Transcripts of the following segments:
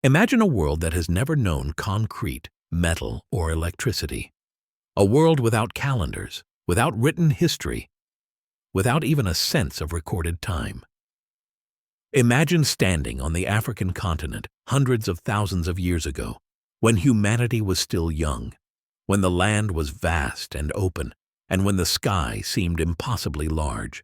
Imagine a world that has never known concrete, metal, or electricity. A world without calendars, without written history, without even a sense of recorded time. Imagine standing on the African continent hundreds of thousands of years ago, when humanity was still young, when the land was vast and open, and when the sky seemed impossibly large.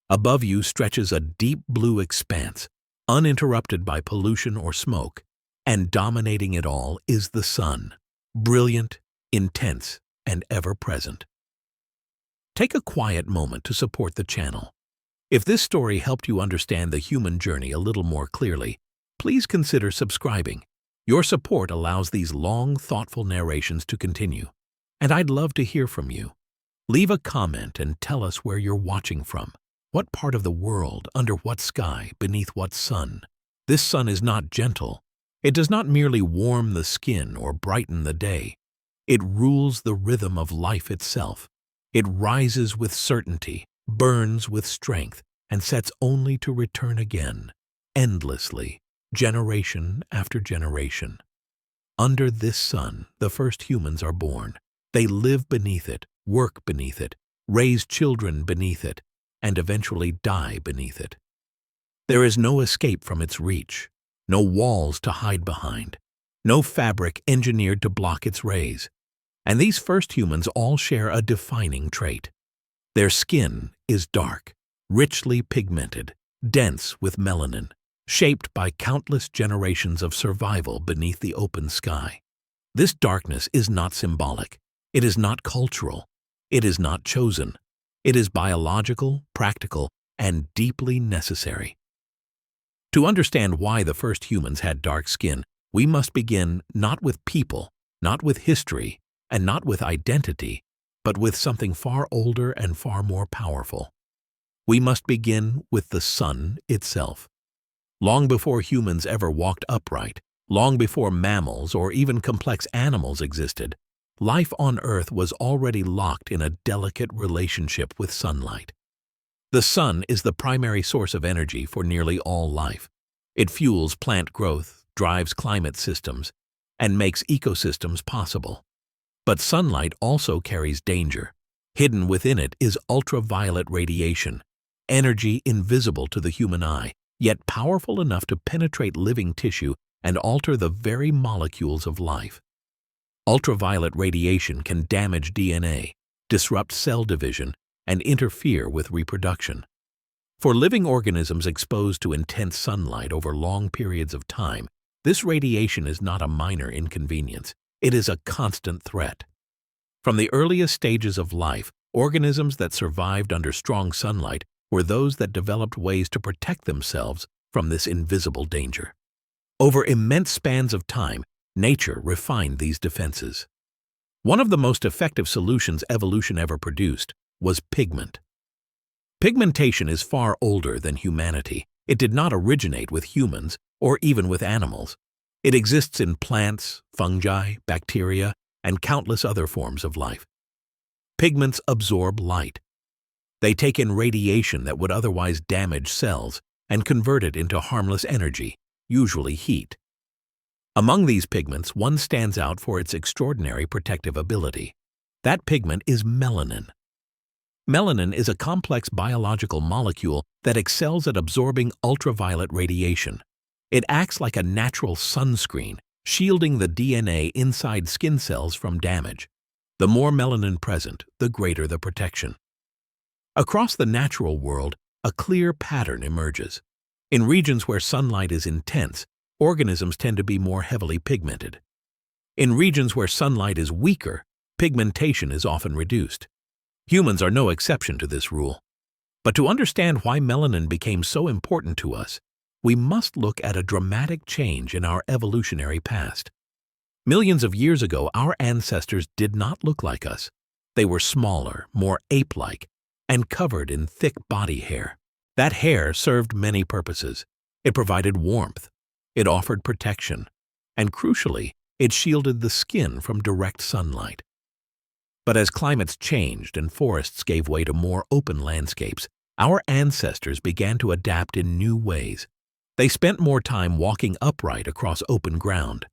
Above you stretches a deep blue expanse, uninterrupted by pollution or smoke, and dominating it all is the sun, brilliant, intense, and ever-present. Take a quiet moment to support the channel. If this story helped you understand the human journey a little more clearly, please consider subscribing. Your support allows these long, thoughtful narrations to continue, and I'd love to hear from you. Leave a comment and tell us where you're watching from. What part of the world, under what sky, beneath what sun? This sun is not gentle. It does not merely warm the skin or brighten the day. It rules the rhythm of life itself. It rises with certainty, burns with strength, and sets only to return again, endlessly, generation after generation. Under this sun, the first humans are born. They live beneath it, work beneath it, raise children beneath it, and eventually die beneath it. There is no escape from its reach, no walls to hide behind, no fabric engineered to block its rays. And these first humans all share a defining trait. Their skin is dark, richly pigmented, dense with melanin, shaped by countless generations of survival beneath the open sky. This darkness is not symbolic. It is not cultural. It is not chosen. It is biological, practical, and deeply necessary. To understand why the first humans had dark skin, we must begin not with people, not with history, and not with identity, but with something far older and far more powerful. We must begin with the sun itself. Long before humans ever walked upright, long before mammals or even complex animals existed, life on Earth was already locked in a delicate relationship with sunlight. The sun is the primary source of energy for nearly all life. It fuels plant growth, drives climate systems, and makes ecosystems possible. But sunlight also carries danger. Hidden within it is ultraviolet radiation, energy invisible to the human eye, yet powerful enough to penetrate living tissue and alter the very molecules of life. Ultraviolet radiation can damage DNA, disrupt cell division, and interfere with reproduction. For living organisms exposed to intense sunlight over long periods of time, this radiation is not a minor inconvenience. It is a constant threat. From the earliest stages of life, organisms that survived under strong sunlight were those that developed ways to protect themselves from this invisible danger. Over immense spans of time, nature refined these defenses. One of the most effective solutions evolution ever produced was pigment. Pigmentation is far older than humanity. It did not originate with humans or even with animals. It exists in plants, fungi, bacteria, and countless other forms of life. Pigments absorb light. They take in radiation that would otherwise damage cells and convert it into harmless energy, usually heat. Among these pigments, one stands out for its extraordinary protective ability. That pigment is melanin. Melanin is a complex biological molecule that excels at absorbing ultraviolet radiation. It acts like a natural sunscreen, shielding the DNA inside skin cells from damage. The more melanin present, the greater the protection. Across the natural world, a clear pattern emerges. In regions where sunlight is intense, organisms tend to be more heavily pigmented. In regions where sunlight is weaker, pigmentation is often reduced. Humans are no exception to this rule. But to understand why melanin became so important to us, we must look at a dramatic change in our evolutionary past. Millions of years ago, our ancestors did not look like us. They were smaller, more ape-like, and covered in thick body hair. That hair served many purposes. It provided warmth, it offered protection, and crucially, it shielded the skin from direct sunlight. But as climates changed and forests gave way to more open landscapes, our ancestors began to adapt in new ways. They spent more time walking upright across open ground.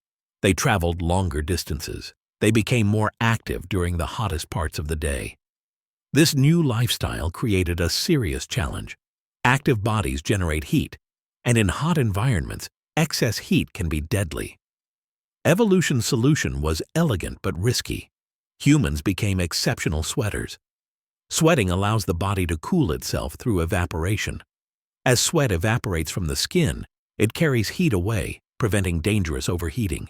They traveled longer distances. They became more active during the hottest parts of the day. This new lifestyle created a serious challenge. Active bodies generate heat, and in hot environments, excess heat can be deadly. Evolution's solution was elegant but risky. Humans became exceptional sweaters. Sweating allows the body to cool itself through evaporation. As sweat evaporates from the skin, it carries heat away, preventing dangerous overheating.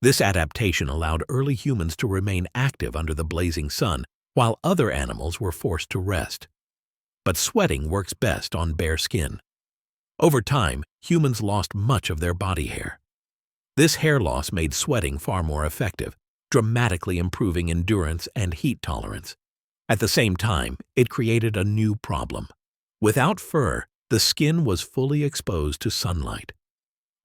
This adaptation allowed early humans to remain active under the blazing sun, while other animals were forced to rest. But sweating works best on bare skin. Over time, humans lost much of their body hair. This hair loss made sweating far more effective, dramatically improving endurance and heat tolerance. At the same time, it created a new problem. Without fur, the skin was fully exposed to sunlight.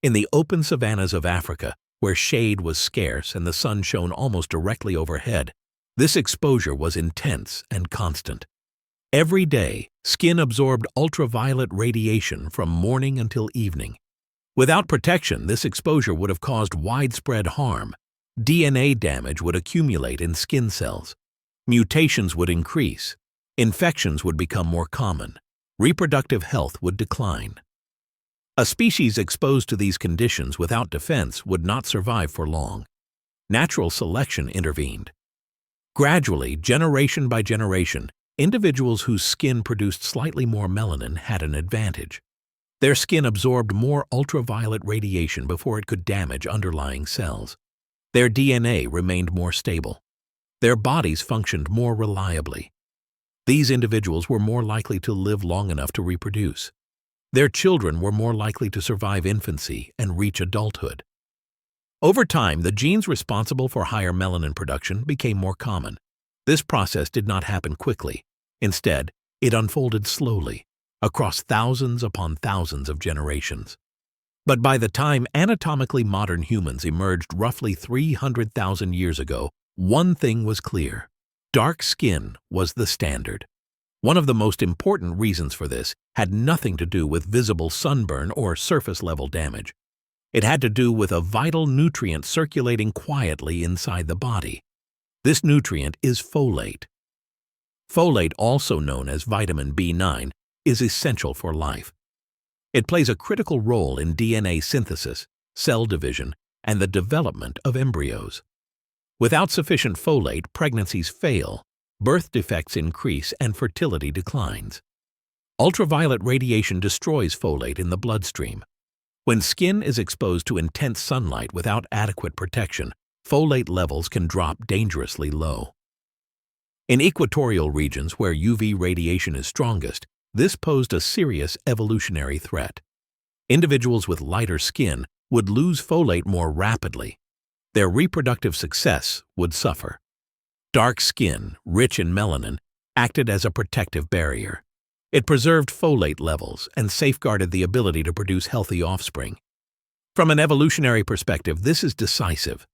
In the open savannas of Africa, where shade was scarce and the sun shone almost directly overhead, this exposure was intense and constant. Every day, skin absorbed ultraviolet radiation from morning until evening. Without protection, this exposure would have caused widespread harm. DNA damage would accumulate in skin cells. Mutations would increase. Infections would become more common. Reproductive health would decline. A species exposed to these conditions without defense would not survive for long. Natural selection intervened. Gradually, generation by generation, individuals whose skin produced slightly more melanin had an advantage. Their skin absorbed more ultraviolet radiation before it could damage underlying cells. Their DNA remained more stable. Their bodies functioned more reliably. These individuals were more likely to live long enough to reproduce. Their children were more likely to survive infancy and reach adulthood. Over time, the genes responsible for higher melanin production became more common. This process did not happen quickly. Instead, it unfolded slowly, across thousands upon thousands of generations. But by the time anatomically modern humans emerged roughly 300,000 years ago, one thing was clear: dark skin was the standard. One of the most important reasons for this had nothing to do with visible sunburn or surface-level damage. It had to do with a vital nutrient circulating quietly inside the body. This nutrient is folate. Folate, also known as vitamin B9, is essential for life. It plays a critical role in DNA synthesis, cell division, and the development of embryos. Without sufficient folate, pregnancies fail, birth defects increase, and fertility declines. Ultraviolet radiation destroys folate in the bloodstream. When skin is exposed to intense sunlight without adequate protection, folate levels can drop dangerously low. In equatorial regions where UV radiation is strongest, this posed a serious evolutionary threat. Individuals with lighter skin would lose folate more rapidly. Their reproductive success would suffer. Dark skin, rich in melanin, acted as a protective barrier. It preserved folate levels and safeguarded the ability to produce healthy offspring. From an evolutionary perspective, this is decisive.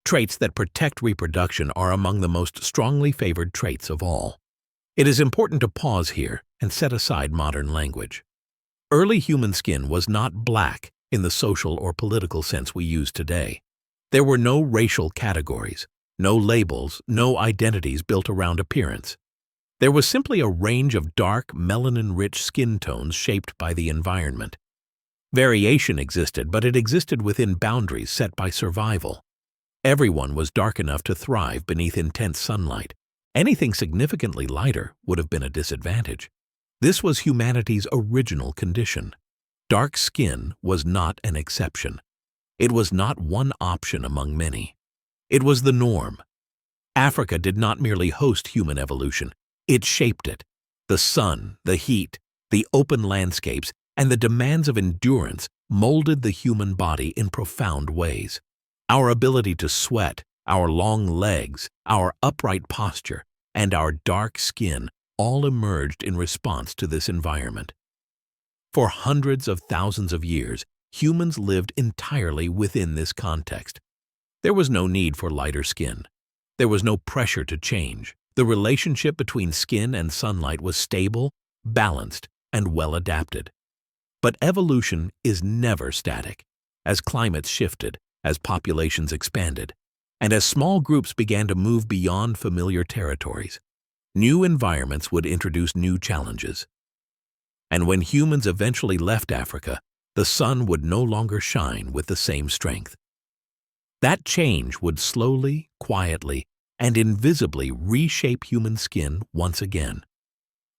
Traits that protect reproduction are among the most strongly favored traits of all. It is important to pause here and set aside modern language. Early human skin was not black in the social or political sense we use today. There were no racial categories, no labels, no identities built around appearance. There was simply a range of dark, melanin-rich skin tones shaped by the environment. Variation existed, but it existed within boundaries set by survival. Everyone was dark enough to thrive beneath intense sunlight. Anything significantly lighter would have been a disadvantage. This was humanity's original condition. Dark skin was not an exception. It was not one option among many. It was the norm. Africa did not merely host human evolution, it shaped it. The sun, the heat, the open landscapes, and the demands of endurance molded the human body in profound ways. Our ability to sweat, our long legs, our upright posture, and our dark skin all emerged in response to this environment. For hundreds of thousands of years, humans lived entirely within this context. There was no need for lighter skin. There was no pressure to change. The relationship between skin and sunlight was stable, balanced, and well adapted. But evolution is never static. As climates shifted, as populations expanded, and as small groups began to move beyond familiar territories, new environments would introduce new challenges. And when humans eventually left Africa, the sun would no longer shine with the same strength. That change would slowly, quietly, and invisibly reshape human skin once again.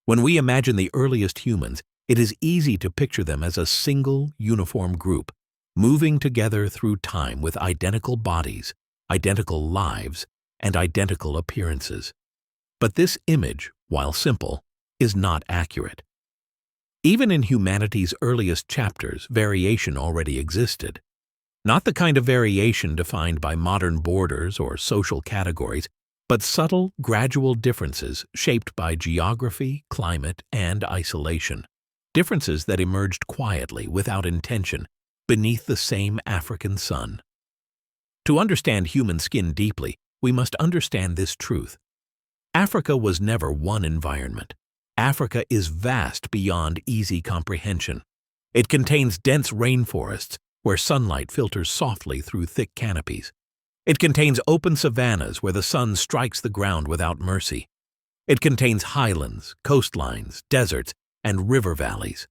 When we imagine the earliest humans, it is easy to picture them as a single, uniform group, moving together through time with identical bodies, identical lives, and identical appearances. But this image, while simple, is not accurate. Even in humanity's earliest chapters, variation already existed. Not the kind of variation defined by modern borders or social categories, but subtle, gradual differences shaped by geography, climate, and isolation. Differences that emerged quietly, without intention, beneath the same African sun. To understand human skin deeply, we must understand this truth. Africa was never one environment. Africa is vast beyond easy comprehension. It contains dense rainforests where sunlight filters softly through thick canopies. It contains open savannas where the sun strikes the ground without mercy. It contains highlands, coastlines, deserts, and river valleys.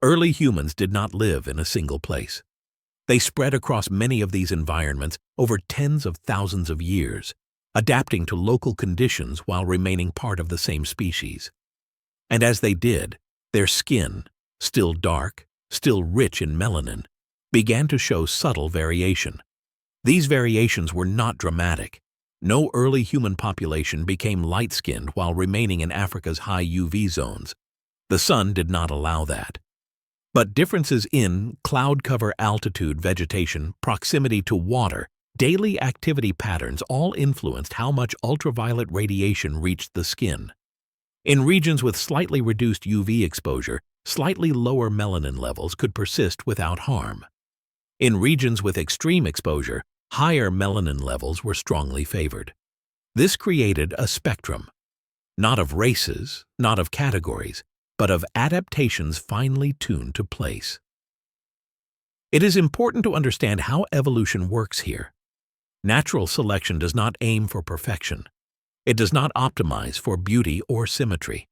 Early humans did not live in a single place. They spread across many of these environments over tens of thousands of years, adapting to local conditions while remaining part of the same species. And as they did, their skin, still dark, still rich in melanin, began to show subtle variation. These variations were not dramatic. No early human population became light-skinned while remaining in Africa's high UV zones. The sun did not allow that. But differences in cloud cover, altitude, vegetation, proximity to water, daily activity patterns all influenced how much ultraviolet radiation reached the skin. In regions with slightly reduced UV exposure, slightly lower melanin levels could persist without harm. In regions with extreme exposure, higher melanin levels were strongly favored. This created a spectrum, not of races, not of categories, but of adaptations finely tuned to place. It is important to understand how evolution works here. Natural selection does not aim for perfection. It does not optimize for beauty or symmetry.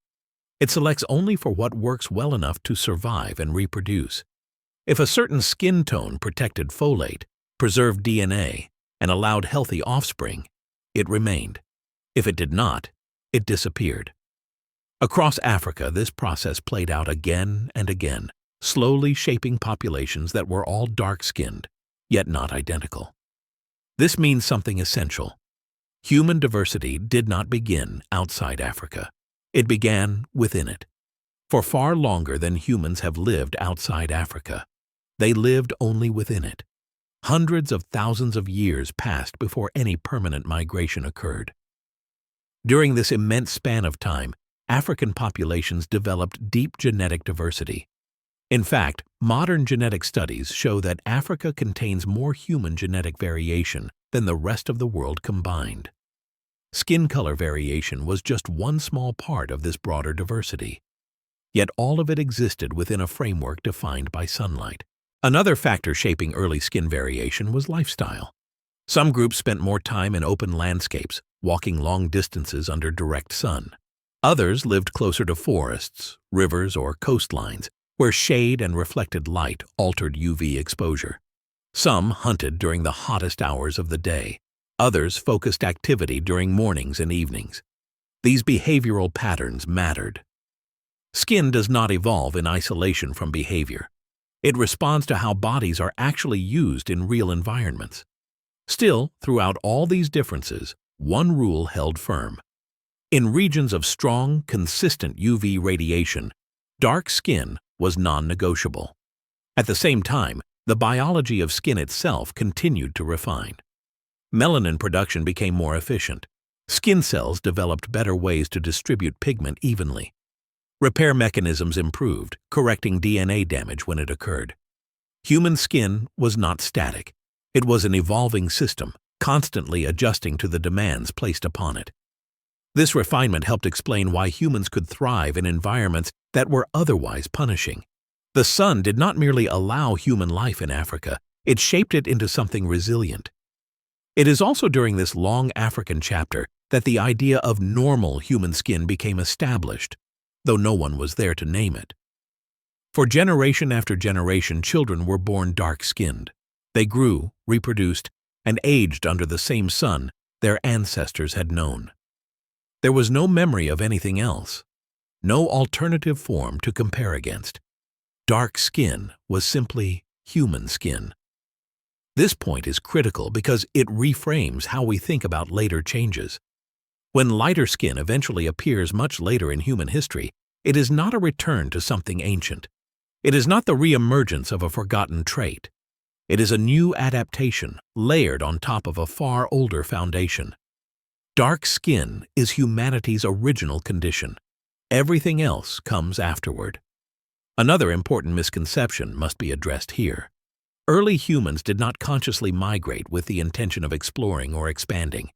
It selects only for what works well enough to survive and reproduce. If a certain skin tone protected folate, preserved DNA, and allowed healthy offspring, it remained. If it did not, it disappeared. Across Africa, this process played out again and again, slowly shaping populations that were all dark-skinned, yet not identical. This means something essential. Human diversity did not begin outside Africa. It began within it. For far longer than humans have lived outside Africa, they lived only within it. Hundreds of thousands of years passed before any permanent migration occurred. During this immense span of time, African populations developed deep genetic diversity. In fact, modern genetic studies show that Africa contains more human genetic variation than the rest of the world combined. Skin color variation was just one small part of this broader diversity. Yet all of it existed within a framework defined by sunlight. Another factor shaping early skin variation was lifestyle. Some groups spent more time in open landscapes, walking long distances under direct sun. Others lived closer to forests, rivers, or coastlines, where shade and reflected light altered UV exposure. Some hunted during the hottest hours of the day. Others focused activity during mornings and evenings. These behavioral patterns mattered. Skin does not evolve in isolation from behavior. It responds to how bodies are actually used in real environments. Still, throughout all these differences, one rule held firm. In regions of strong, consistent UV radiation, dark skin was non-negotiable. At the same time, the biology of skin itself continued to refine. Melanin production became more efficient. Skin cells developed better ways to distribute pigment evenly. Repair mechanisms improved, correcting DNA damage when it occurred. Human skin was not static. It was an evolving system, constantly adjusting to the demands placed upon it. This refinement helped explain why humans could thrive in environments that were otherwise punishing. The sun did not merely allow human life in Africa, it shaped it into something resilient. It is also during this long African chapter that the idea of normal human skin became established, though no one was there to name it. For generation after generation, children were born dark-skinned. They grew, reproduced, and aged under the same sun their ancestors had known. There was no memory of anything else, no alternative form to compare against. Dark skin was simply human skin. This point is critical because it reframes how we think about later changes. When lighter skin eventually appears much later in human history, it is not a return to something ancient. It is not the re-emergence of a forgotten trait. It is a new adaptation layered on top of a far older foundation. Dark skin is humanity's original condition. Everything else comes afterward. Another important misconception must be addressed here. Early humans did not consciously migrate with the intention of exploring or expanding.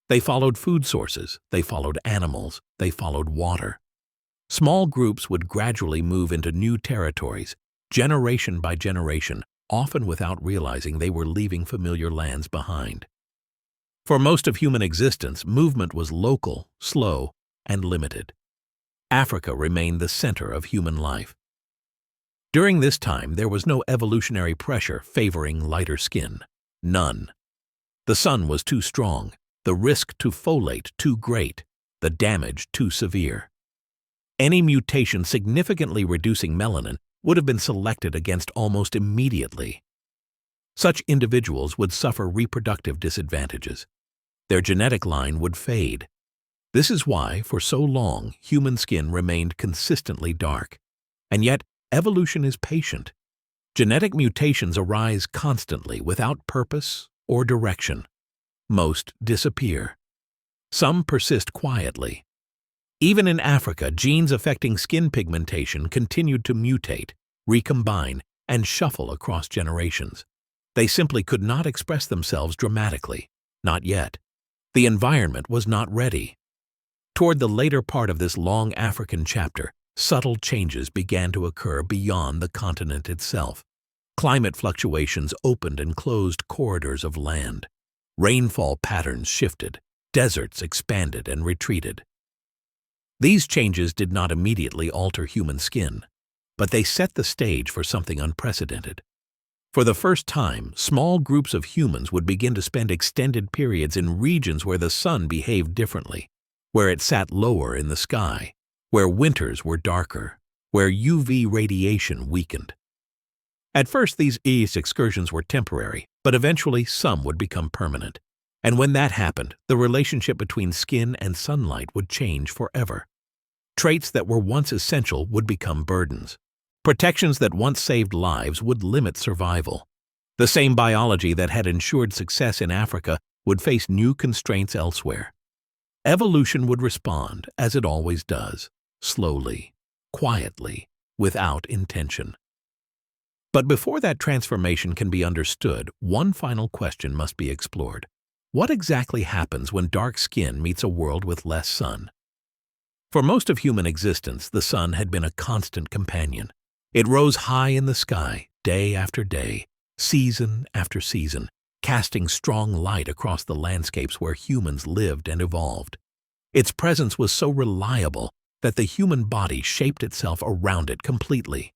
They followed food sources, they followed animals, they followed water. Small groups would gradually move into new territories, generation by generation, often without realizing they were leaving familiar lands behind. For most of human existence, movement was local, slow, and limited. Africa remained the center of human life. During this time, there was no evolutionary pressure favoring lighter skin. None. The sun was too strong, the risk to folate too great, the damage too severe. Any mutation significantly reducing melanin would have been selected against almost immediately. Such individuals would suffer reproductive disadvantages. Their genetic line would fade. This is why, for so long, human skin remained consistently dark. And yet, evolution is patient. Genetic mutations arise constantly without purpose or direction. Most disappear. Some persist quietly. Even in Africa, genes affecting skin pigmentation continued to mutate, recombine, and shuffle across generations. They simply could not express themselves dramatically. Not yet. The environment was not ready. Toward the later part of this long African chapter, subtle changes began to occur beyond the continent itself. Climate fluctuations opened and closed corridors of land. Rainfall patterns shifted, deserts expanded and retreated. These changes did not immediately alter human skin, but they set the stage for something unprecedented. For the first time, small groups of humans would begin to spend extended periods in regions where the sun behaved differently, where it sat lower in the sky, where winters were darker, where UV radiation weakened. At first, these excursions were temporary, but eventually some would become permanent. And when that happened, the relationship between skin and sunlight would change forever. Traits that were once essential would become burdens. Protections that once saved lives would limit survival. The same biology that had ensured success in Africa would face new constraints elsewhere. Evolution would respond, as it always does, slowly, quietly, without intention. But before that transformation can be understood, one final question must be explored. What exactly happens when dark skin meets a world with less sun? For most of human existence, the sun had been a constant companion. It rose high in the sky, day after day, season after season, casting strong light across the landscapes where humans lived and evolved. Its presence was so reliable that the human body shaped itself around it completely.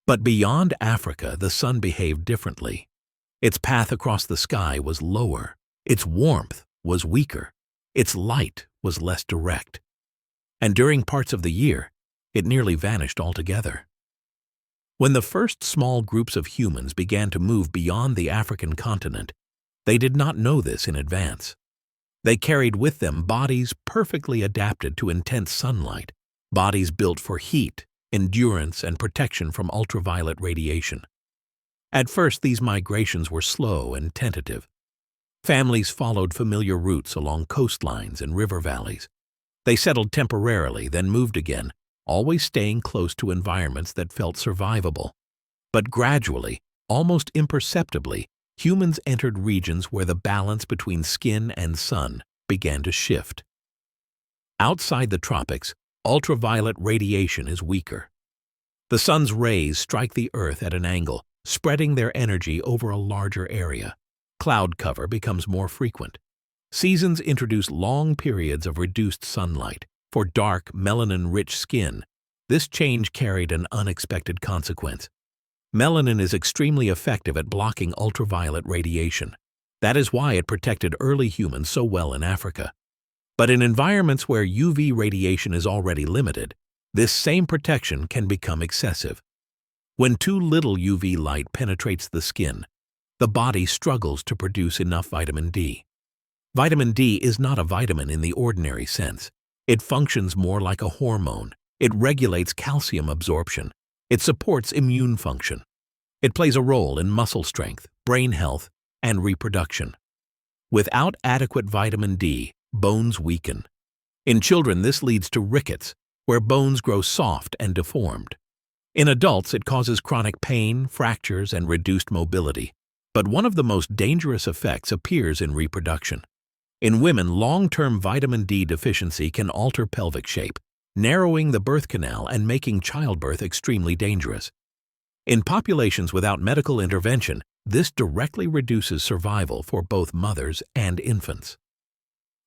But beyond Africa, the sun behaved differently. Its path across the sky was lower. Its warmth was weaker. Its light was less direct. And during parts of the year, it nearly vanished altogether. When the first small groups of humans began to move beyond the African continent, they did not know this in advance. They carried with them bodies perfectly adapted to intense sunlight, bodies built for heat, endurance, and protection from ultraviolet radiation. At first, these migrations were slow and tentative. Families followed familiar routes along coastlines and river valleys. They settled temporarily, then moved again, always staying close to environments that felt survivable. But gradually, almost imperceptibly, humans entered regions where the balance between skin and sun began to shift. Outside the tropics, ultraviolet radiation is weaker. The sun's rays strike the Earth at an angle, spreading their energy over a larger area. Cloud cover becomes more frequent. Seasons introduce long periods of reduced sunlight. For dark, melanin-rich skin, this change carried an unexpected consequence. Melanin is extremely effective at blocking ultraviolet radiation. That is why it protected early humans so well in Africa. But in environments where UV radiation is already limited, this same protection can become excessive. When too little UV light penetrates the skin, the body struggles to produce enough vitamin D. Vitamin D is not a vitamin in the ordinary sense. It functions more like a hormone. It regulates calcium absorption. It supports immune function. It plays a role in muscle strength, brain health, and reproduction. Without adequate vitamin D, bones weaken. In children, this leads to rickets, where bones grow soft and deformed. In adults, it causes chronic pain, fractures, and reduced mobility. But one of the most dangerous effects appears in reproduction. In women, long-term vitamin D deficiency can alter pelvic shape, narrowing the birth canal and making childbirth extremely dangerous. In populations without medical intervention, this directly reduces survival for both mothers and infants.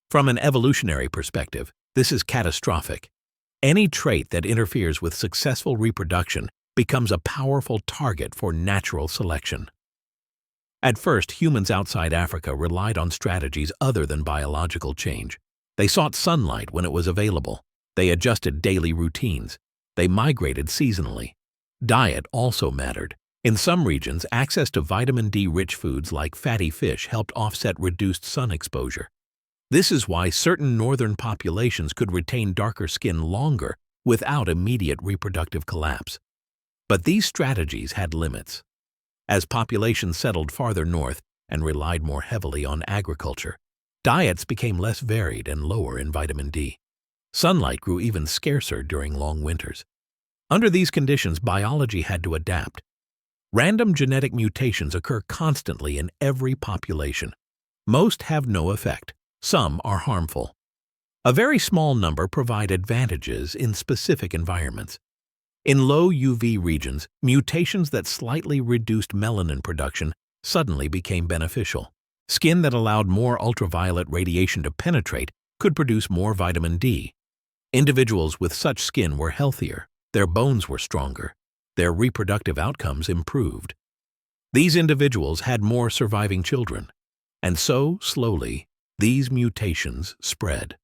From an evolutionary perspective, this is catastrophic. Any trait that interferes with successful reproduction becomes a powerful target for natural selection. At first, humans outside Africa relied on strategies other than biological change. They sought sunlight when it was available. They adjusted daily routines. They migrated seasonally. Diet also mattered. In some regions, access to vitamin D-rich foods like fatty fish helped offset reduced sun exposure. This is why certain northern populations could retain darker skin longer without immediate reproductive collapse. But these strategies had limits. As populations settled farther north and relied more heavily on agriculture, diets became less varied and lower in vitamin D. Sunlight grew even scarcer during long winters. Under these conditions, biology had to adapt. Random genetic mutations occur constantly in every population. Most have no effect. Some are harmful. A very small number provide advantages in specific environments. In low UV regions, mutations that slightly reduced melanin production suddenly became beneficial. Skin that allowed more ultraviolet radiation to penetrate could produce more vitamin D. Individuals with such skin were healthier, their bones were stronger, their reproductive outcomes improved. These individuals had more surviving children, and so, slowly, these mutations spread.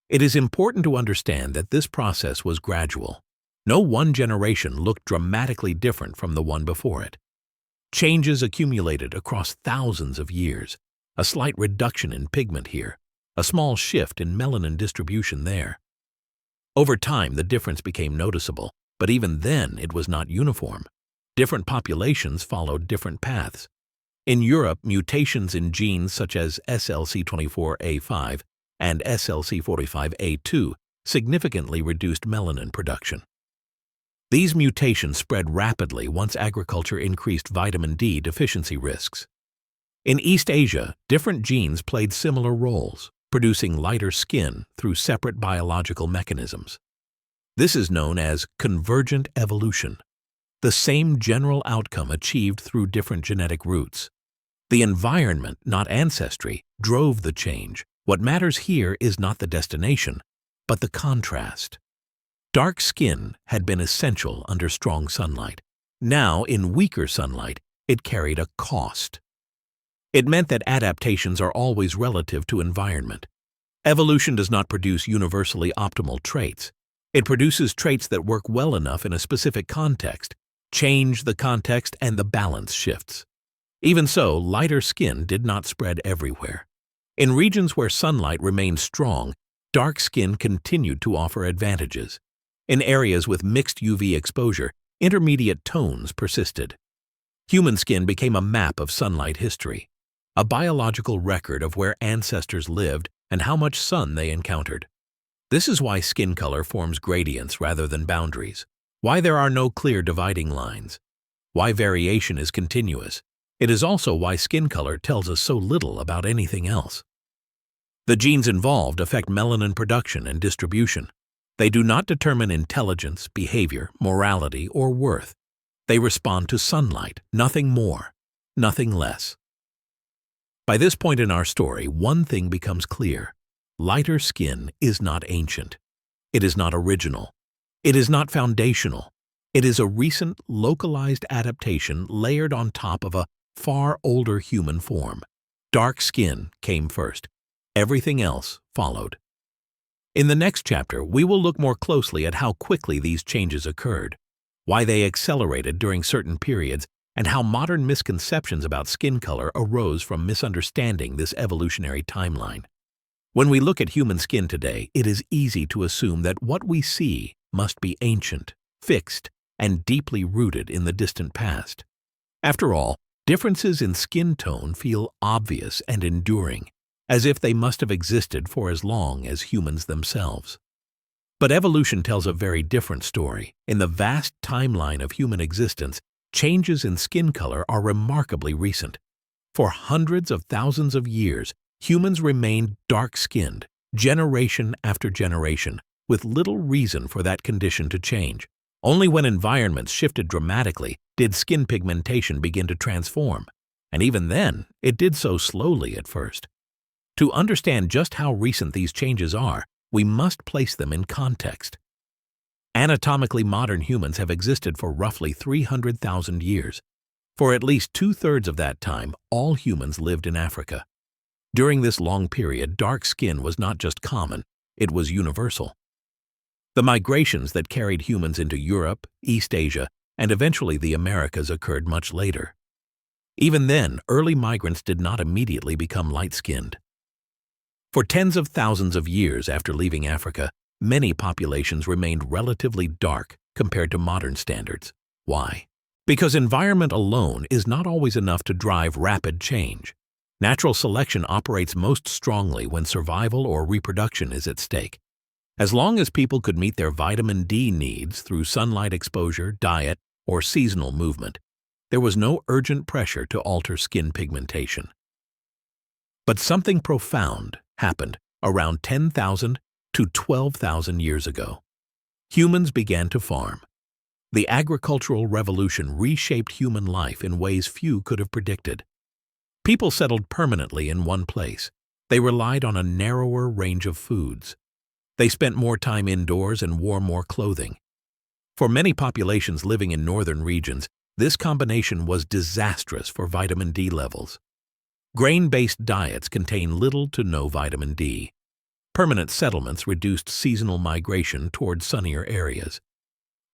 It is important to understand that this process was gradual. No one generation looked dramatically different from the one before it. Changes accumulated across thousands of years, a slight reduction in pigment here, a small shift in melanin distribution there. Over time, the difference became noticeable, but even then it was not uniform. Different populations followed different paths. In Europe, mutations in genes such as SLC24A5 and SLC45A2 significantly reduced melanin production. These mutations spread rapidly once agriculture increased vitamin D deficiency risks. In East Asia, different genes played similar roles, producing lighter skin through separate biological mechanisms. This is known as convergent evolution, the same general outcome achieved through different genetic routes. The environment, not ancestry, drove the change. What matters here is not the destination, but the contrast. Dark skin had been essential under strong sunlight. Now, in weaker sunlight, it carried a cost. It meant that adaptations are always relative to environment. Evolution does not produce universally optimal traits. It produces traits that work well enough in a specific context. Change the context and the balance shifts. Even so, lighter skin did not spread everywhere. In regions where sunlight remained strong, dark skin continued to offer advantages. In areas with mixed UV exposure, intermediate tones persisted. Human skin became a map of sunlight history, a biological record of where ancestors lived and how much sun they encountered. This is why skin color forms gradients rather than boundaries, why there are no clear dividing lines, why variation is continuous. It is also why skin color tells us so little about anything else. The genes involved affect melanin production and distribution. They do not determine intelligence, behavior, morality, or worth. They respond to sunlight, nothing more, nothing less. By this point in our story, one thing becomes clear. Lighter skin is not ancient. It is not original. It is not foundational. It is a recent, localized adaptation layered on top of a far older human form. Dark skin came first. Everything else followed. In the next chapter, we will look more closely at how quickly these changes occurred, why they accelerated during certain periods, and how modern misconceptions about skin color arose from misunderstanding this evolutionary timeline. When we look at human skin today, it is easy to assume that what we see must be ancient, fixed, and deeply rooted in the distant past. After all, differences in skin tone feel obvious and enduring, as if they must have existed for as long as humans themselves. But evolution tells a very different story. In the vast timeline of human existence, changes in skin color are remarkably recent. For hundreds of thousands of years, humans remained dark-skinned, generation after generation, with little reason for that condition to change. Only when environments shifted dramatically did skin pigmentation begin to transform, and even then, it did so slowly at first. To understand just how recent these changes are, we must place them in context. Anatomically modern humans have existed for roughly 300,000 years. For at least 2/3 of that time, all humans lived in Africa. During this long period, dark skin was not just common, it was universal. The migrations that carried humans into Europe, East Asia, and eventually the Americas occurred much later. Even then, early migrants did not immediately become light-skinned. For tens of thousands of years after leaving Africa, many populations remained relatively dark compared to modern standards. Why? Because environment alone is not always enough to drive rapid change. Natural selection operates most strongly when survival or reproduction is at stake. As long as people could meet their vitamin D needs through sunlight exposure, diet, or seasonal movement, there was no urgent pressure to alter skin pigmentation. But something profound happened around 10,000 to 12,000 years ago. Humans began to farm. The agricultural revolution reshaped human life in ways few could have predicted. People settled permanently in one place. They relied on a narrower range of foods. They spent more time indoors and wore more clothing. For many populations living in northern regions, this combination was disastrous for vitamin D levels. Grain-based diets contain little to no vitamin D. Permanent settlements reduced seasonal migration toward sunnier areas.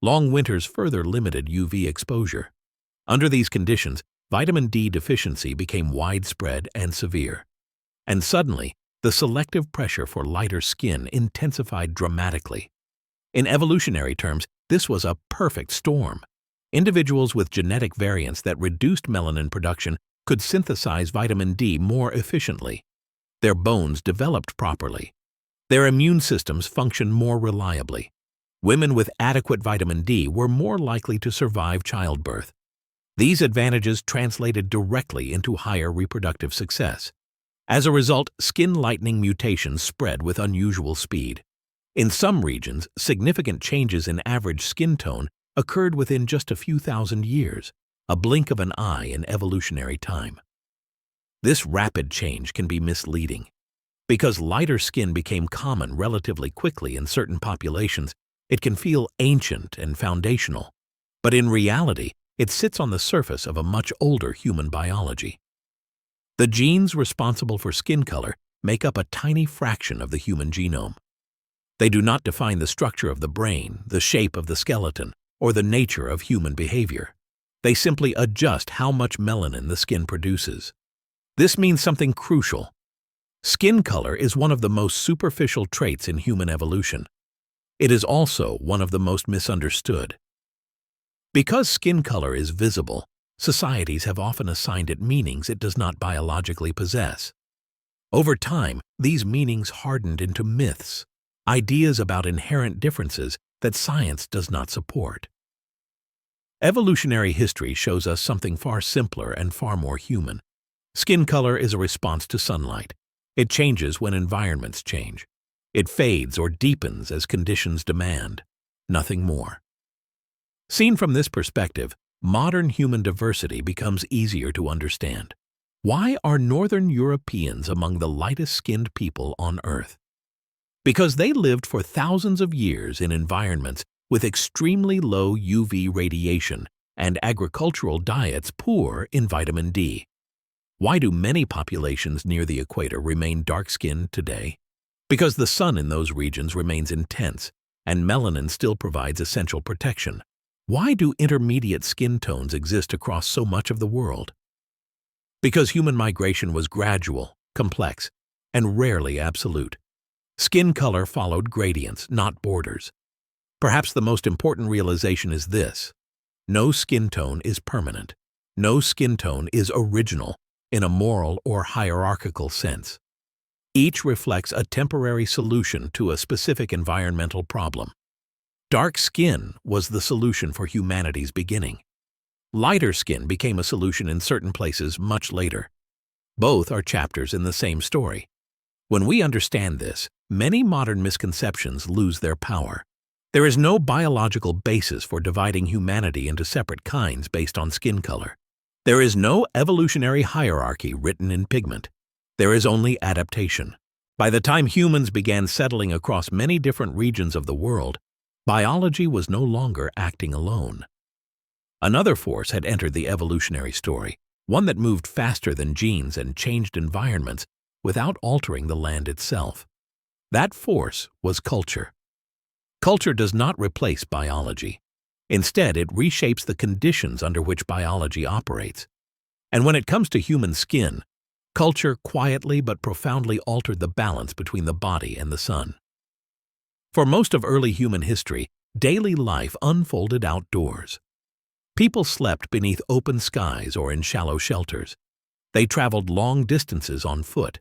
Long winters further limited UV exposure. Under these conditions, vitamin D deficiency became widespread and severe. And suddenly, the selective pressure for lighter skin intensified dramatically. In evolutionary terms, this was a perfect storm. Individuals with genetic variants that reduced melanin production could synthesize vitamin D more efficiently. Their bones developed properly. Their immune systems functioned more reliably. Women with adequate vitamin D were more likely to survive childbirth. These advantages translated directly into higher reproductive success. As a result, skin lightening mutations spread with unusual speed. In some regions, significant changes in average skin tone occurred within just a few thousand years, a blink of an eye in evolutionary time. This rapid change can be misleading. Because lighter skin became common relatively quickly in certain populations, it can feel ancient and foundational. But in reality, it sits on the surface of a much older human biology. The genes responsible for skin color make up a tiny fraction of the human genome. They do not define the structure of the brain, the shape of the skeleton, or the nature of human behavior. They simply adjust how much melanin the skin produces. This means something crucial. Skin color is one of the most superficial traits in human evolution. It is also one of the most misunderstood. Because skin color is visible, societies have often assigned it meanings it does not biologically possess. Over time, these meanings hardened into myths, ideas about inherent differences that science does not support. Evolutionary history shows us something far simpler and far more human. Skin color is a response to sunlight. It changes when environments change. It fades or deepens as conditions demand, nothing more. Seen from this perspective, modern human diversity becomes easier to understand. Why are Northern Europeans among the lightest-skinned people on Earth? Because they lived for thousands of years in environments with extremely low UV radiation and agricultural diets poor in vitamin D. Why do many populations near the equator remain dark-skinned today? Because the sun in those regions remains intense, and melanin still provides essential protection. Why do intermediate skin tones exist across so much of the world? Because human migration was gradual, complex, and rarely absolute. Skin color followed gradients, not borders. Perhaps the most important realization is this: no skin tone is permanent. No skin tone is original in a moral or hierarchical sense. Each reflects a temporary solution to a specific environmental problem. Dark skin was the solution for humanity's beginning. Lighter skin became a solution in certain places much later. Both are chapters in the same story. When we understand this, many modern misconceptions lose their power. There is no biological basis for dividing humanity into separate kinds based on skin color. There is no evolutionary hierarchy written in pigment. There is only adaptation. By the time humans began settling across many different regions of the world, biology was no longer acting alone. Another force had entered the evolutionary story, one that moved faster than genes and changed environments without altering the land itself. That force was culture. Culture does not replace biology. Instead, it reshapes the conditions under which biology operates. And when it comes to human skin, culture quietly but profoundly altered the balance between the body and the sun. For most of early human history, daily life unfolded outdoors. People slept beneath open skies or in shallow shelters. They traveled long distances on foot.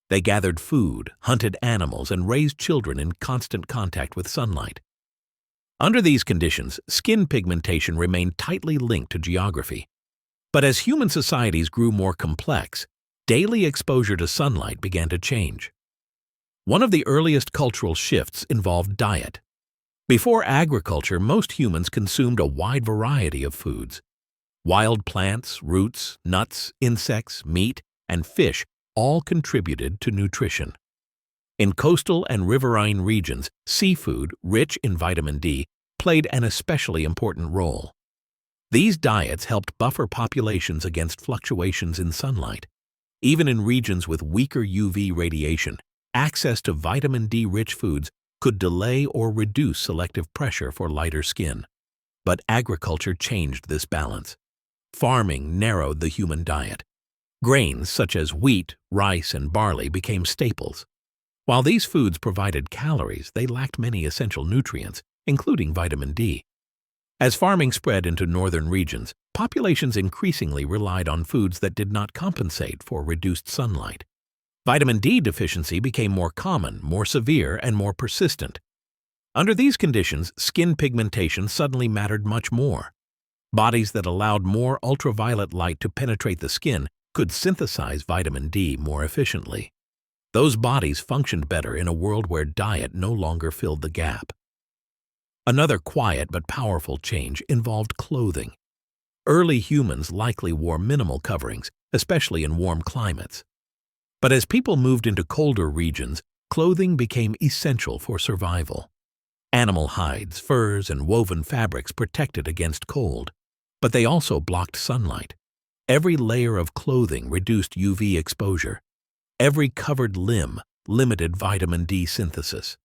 They gathered food, hunted animals, and raised children in constant contact with sunlight. Under these conditions, skin pigmentation remained tightly linked to geography. But as human societies grew more complex, daily exposure to sunlight began to change. One of the earliest cultural shifts involved diet. Before agriculture, most humans consumed a wide variety of foods. Wild plants, roots, nuts, insects, meat, and fish all contributed to nutrition. In coastal and riverine regions, seafood, rich in vitamin D, played an especially important role. These diets helped buffer populations against fluctuations in sunlight. Even in regions with weaker UV radiation, access to vitamin D-rich foods could delay or reduce selective pressure for lighter skin. But agriculture changed this balance. Farming narrowed the human diet. Grains such as wheat, rice, and barley became staples. While these foods provided calories, they lacked many essential nutrients, including vitamin D. As farming spread into northern regions, populations increasingly relied on foods that did not compensate for reduced sunlight. Vitamin D deficiency became more common, more severe, and more persistent. Under these conditions, skin pigmentation suddenly mattered much more. Bodies that allowed more ultraviolet light to penetrate the skin could synthesize vitamin D more efficiently. Those bodies functioned better in a world where diet no longer filled the gap. Another quiet but powerful change involved clothing. Early humans likely wore minimal coverings, especially in warm climates. But as people moved into colder regions, clothing became essential for survival. Animal hides, furs, and woven fabrics protected against cold, but they also blocked sunlight. Every layer of clothing reduced UV exposure. Every covered limb limited vitamin D synthesis.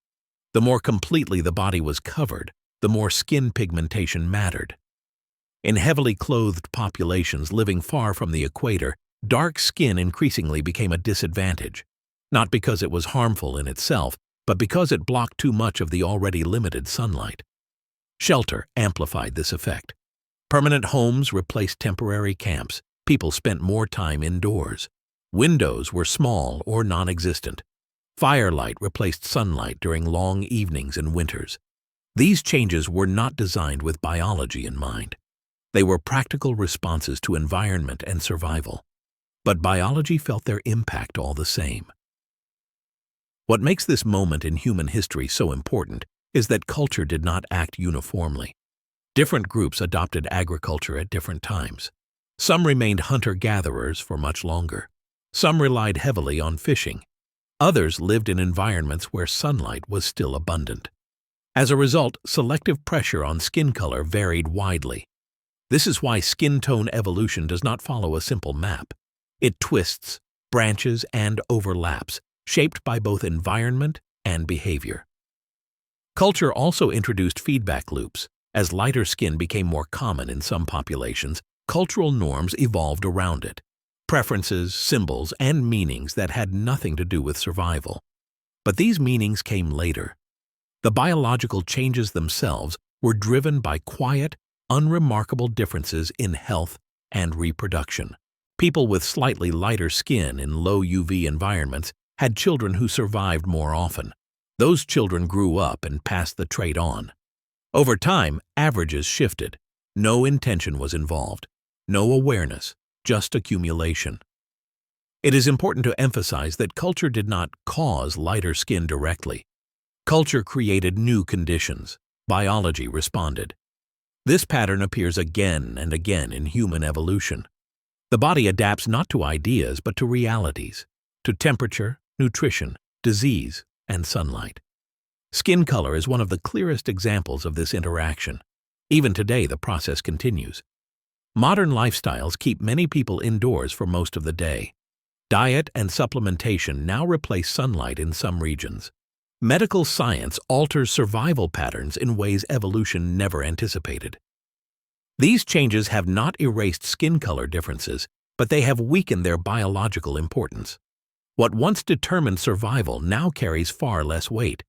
The more completely the body was covered, the more skin pigmentation mattered. In heavily clothed populations living far from the equator, dark skin increasingly became a disadvantage, not because it was harmful in itself, but because it blocked too much of the already limited sunlight. Shelter amplified this effect. Permanent homes replaced temporary camps. People spent more time indoors. Windows were small or non-existent. Firelight replaced sunlight during long evenings and winters. These changes were not designed with biology in mind. They were practical responses to environment and survival. But biology felt their impact all the same. What makes this moment in human history so important is that culture did not act uniformly. Different groups adopted agriculture at different times. Some remained hunter-gatherers for much longer. Some relied heavily on fishing. Others lived in environments where sunlight was still abundant. As a result, selective pressure on skin color varied widely. This is why skin tone evolution does not follow a simple map. It twists, branches, and overlaps, shaped by both environment and behavior. Culture also introduced feedback loops. As lighter skin became more common in some populations, cultural norms evolved around it. Preferences, symbols, and meanings that had nothing to do with survival. But these meanings came later. The biological changes themselves were driven by quiet, unremarkable differences in health and reproduction. People with slightly lighter skin in low UV environments had children who survived more often. Those children grew up and passed the trait on. Over time, averages shifted. No intention was involved. No awareness, just accumulation. It is important to emphasize that culture did not cause lighter skin directly. Culture created new conditions. Biology responded. This pattern appears again and again in human evolution. The body adapts not to ideas but to realities, to temperature, nutrition, disease, and sunlight. Skin color is one of the clearest examples of this interaction. Even today, the process continues. Modern lifestyles keep many people indoors for most of the day. Diet and supplementation now replace sunlight in some regions. Medical science alters survival patterns in ways evolution never anticipated. These changes have not erased skin color differences, but they have weakened their biological importance. What once determined survival now carries far less weight.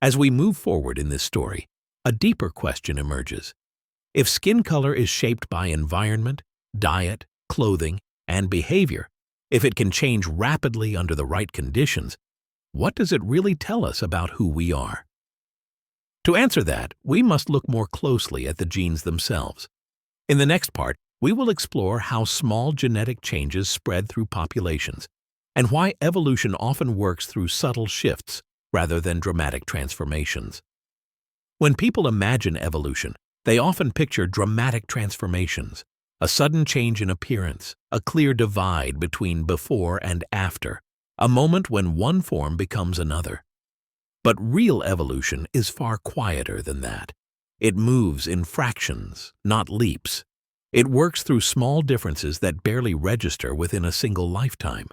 As we move forward in this story, a deeper question emerges. If skin color is shaped by environment, diet, clothing, and behavior, if it can change rapidly under the right conditions, what does it really tell us about who we are? To answer that, we must look more closely at the genes themselves. In the next part, we will explore how small genetic changes spread through populations, and why evolution often works through subtle shifts rather than dramatic transformations. When people imagine evolution, they often picture dramatic transformations, a sudden change in appearance, a clear divide between before and after, a moment when one form becomes another. But real evolution is far quieter than that. It moves in fractions, not leaps. It works through small differences that barely register within a single lifetime.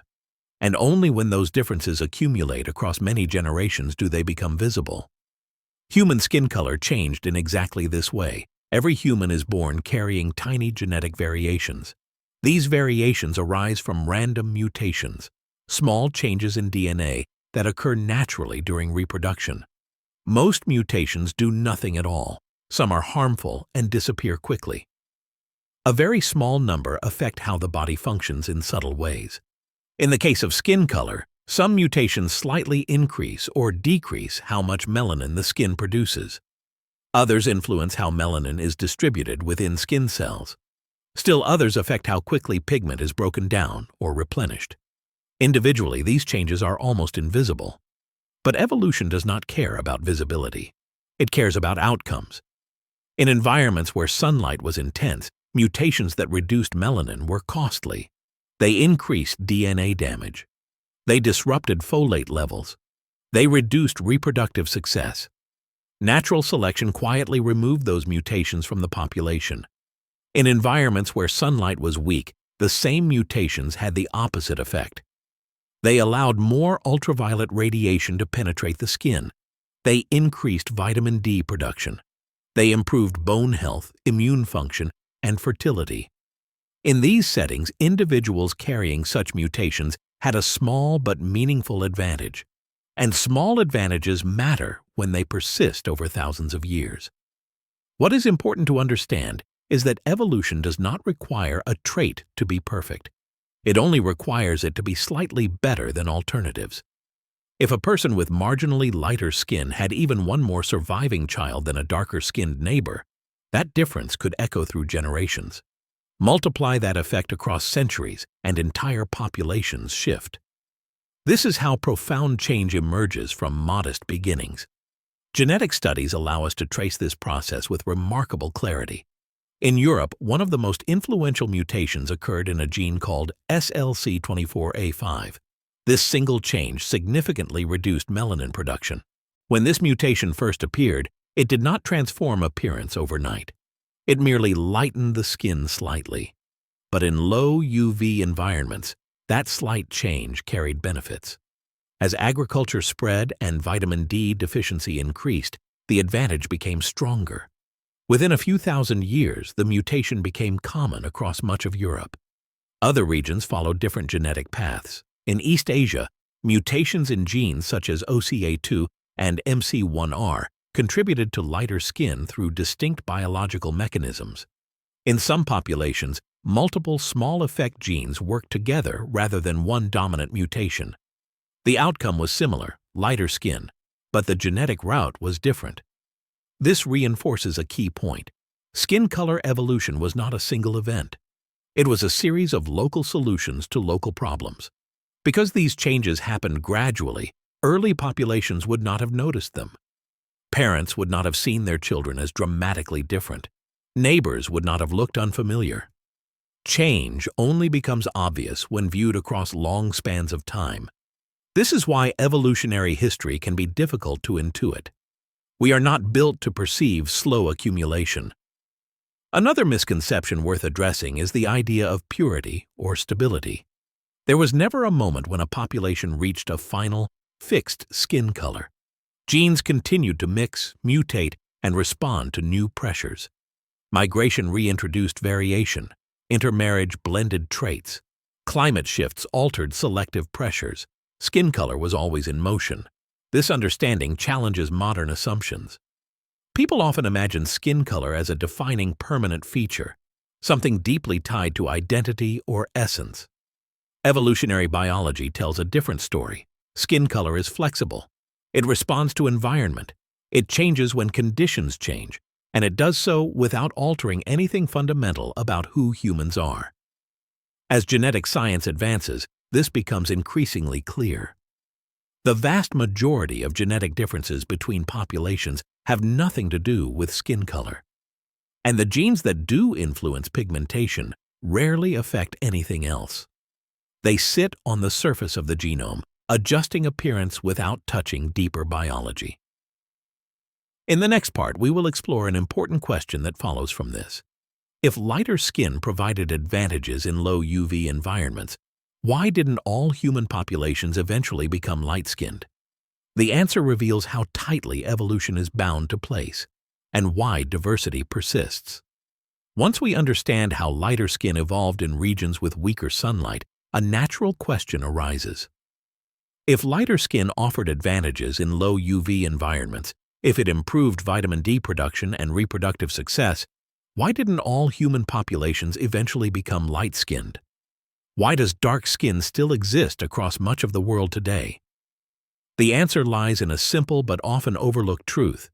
And only when those differences accumulate across many generations do they become visible. Human skin color changed in exactly this way. Every human is born carrying tiny genetic variations. These variations arise from random mutations, small changes in DNA that occur naturally during reproduction. Most mutations do nothing at all. Some are harmful and disappear quickly. A very small number affect how the body functions in subtle ways. In the case of skin color, some mutations slightly increase or decrease how much melanin the skin produces. Others influence how melanin is distributed within skin cells. Still others affect how quickly pigment is broken down or replenished. Individually, these changes are almost invisible. But evolution does not care about visibility. It cares about outcomes. In environments where sunlight was intense, mutations that reduced melanin were costly. They increased DNA damage. They disrupted folate levels. They reduced reproductive success. Natural selection quietly removed those mutations from the population. In environments where sunlight was weak, the same mutations had the opposite effect. They allowed more ultraviolet radiation to penetrate the skin. They increased vitamin D production. They improved bone health, immune function, and fertility. In these settings, individuals carrying such mutations had a small but meaningful advantage. And small advantages matter when they persist over thousands of years. What is important to understand is that evolution does not require a trait to be perfect. It only requires it to be slightly better than alternatives. If a person with marginally lighter skin had even one more surviving child than a darker-skinned neighbor, that difference could echo through generations. Multiply that effect across centuries, and entire populations shift. This is how profound change emerges from modest beginnings. Genetic studies allow us to trace this process with remarkable clarity. In Europe, one of the most influential mutations occurred in a gene called SLC24A5. This single change significantly reduced melanin production. When this mutation first appeared, it did not transform appearance overnight. It merely lightened the skin slightly. But in low UV environments, that slight change carried benefits. As agriculture spread and vitamin D deficiency increased, the advantage became stronger. Within a few thousand years, the mutation became common across much of Europe. Other regions followed different genetic paths. In East Asia, mutations in genes such as OCA2 and MC1R contributed to lighter skin through distinct biological mechanisms. In some populations, multiple small effect genes worked together rather than one dominant mutation. The outcome was similar, lighter skin, but the genetic route was different. This reinforces a key point. Skin color evolution was not a single event. It was a series of local solutions to local problems. Because these changes happened gradually, early populations would not have noticed them. Parents would not have seen their children as dramatically different. Neighbors would not have looked unfamiliar. Change only becomes obvious when viewed across long spans of time. This is why evolutionary history can be difficult to intuit. We are not built to perceive slow accumulation. Another misconception worth addressing is the idea of purity or stability. There was never a moment when a population reached a final, fixed skin color. Genes continued to mix, mutate, and respond to new pressures. Migration reintroduced variation. Intermarriage blended traits. Climate shifts altered selective pressures. Skin color was always in motion. This understanding challenges modern assumptions. People often imagine skin color as a defining permanent feature, something deeply tied to identity or essence. Evolutionary biology tells a different story. Skin color is flexible. It responds to environment. It changes when conditions change, and it does so without altering anything fundamental about who humans are. As genetic science advances, this becomes increasingly clear. The vast majority of genetic differences between populations have nothing to do with skin color. And the genes that do influence pigmentation rarely affect anything else. They sit on the surface of the genome, adjusting appearance without touching deeper biology. In the next part, we will explore an important question that follows from this. If lighter skin provided advantages in low UV environments, why didn't all human populations eventually become light-skinned? The answer reveals how tightly evolution is bound to place and why diversity persists. Once we understand how lighter skin evolved in regions with weaker sunlight, a natural question arises. If lighter skin offered advantages in low UV environments, if it improved vitamin D production and reproductive success, why didn't all human populations eventually become light-skinned? Why does dark skin still exist across much of the world today? The answer lies in a simple but often overlooked truth.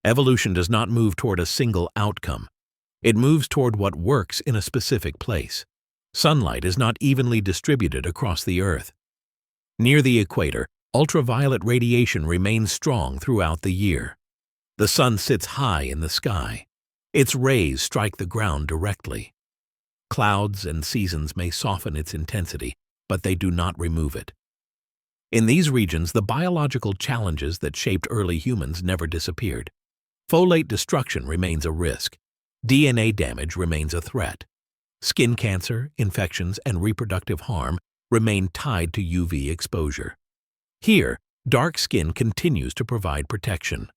Evolution does not move toward a single outcome. It moves toward what works in a specific place. Sunlight is not evenly distributed across the Earth. Near the equator, ultraviolet radiation remains strong throughout the year. The sun sits high in the sky. Its rays strike the ground directly. Clouds and seasons may soften its intensity, but they do not remove it. In these regions, the biological challenges that shaped early humans never disappeared. Folate destruction remains a risk. DNA damage remains a threat. Skin cancer, infections, and reproductive harm remain tied to UV exposure. Here, dark skin continues to provide protection.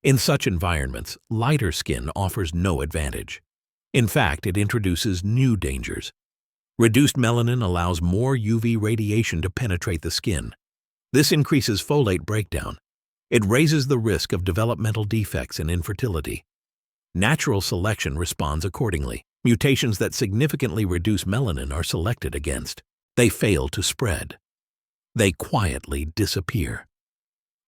In such environments, lighter skin offers no advantage. In fact, it introduces new dangers. Reduced melanin allows more UV radiation to penetrate the skin. This increases folate breakdown. It raises the risk of developmental defects and infertility. Natural selection responds accordingly. Mutations that significantly reduce melanin are selected against. They fail to spread. They quietly disappear.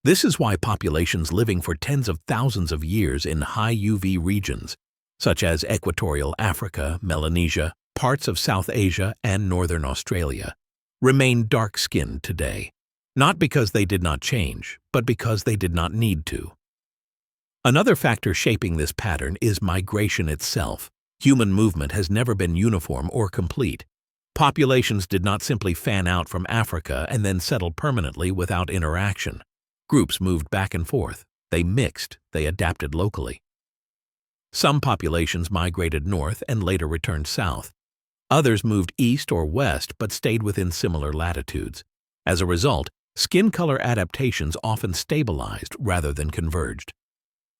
This is why populations living for tens of thousands of years in high UV regions, such as equatorial Africa, Melanesia, parts of South Asia, and northern Australia, remain dark-skinned today, not because they did not change, but because they did not need to. Another factor shaping this pattern is migration itself. Human movement has never been uniform or complete. Populations did not simply fan out from Africa and then settle permanently without interaction. Groups moved back and forth. They mixed. They adapted locally. Some populations migrated north and later returned south. Others moved east or west but stayed within similar latitudes. As a result, skin color adaptations often stabilized rather than converged.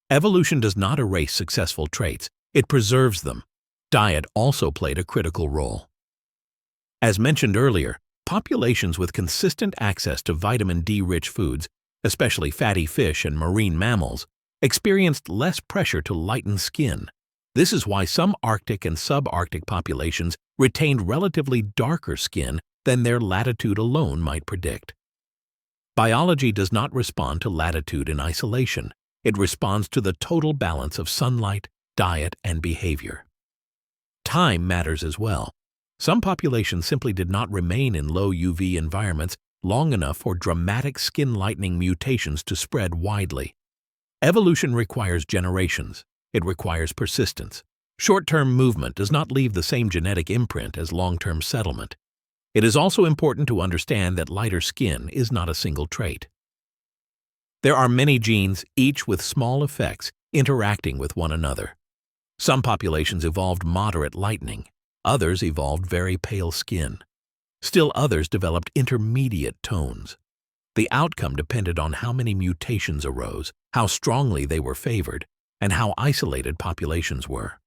Evolution does not erase successful traits, it preserves them. Diet also played a critical role. As mentioned earlier, populations with consistent access to vitamin D-rich foods, especially fatty fish and marine mammals, experienced less pressure to lighten skin. This is why some Arctic and subarctic populations retained relatively darker skin than their latitude alone might predict. Biology does not respond to latitude in isolation. It responds to the total balance of sunlight, diet, and behavior. Time matters as well. Some populations simply did not remain in low UV environments long enough for dramatic skin lightening mutations to spread widely. Evolution requires generations. It requires persistence. Short-term movement does not leave the same genetic imprint as long-term settlement. It is also important to understand that lighter skin is not a single trait. There are many genes, each with small effects, interacting with one another. Some populations evolved moderate lightening. Others evolved very pale skin. Still others developed intermediate tones. The outcome depended on how many mutations arose, how strongly they were favored, and how isolated populations were.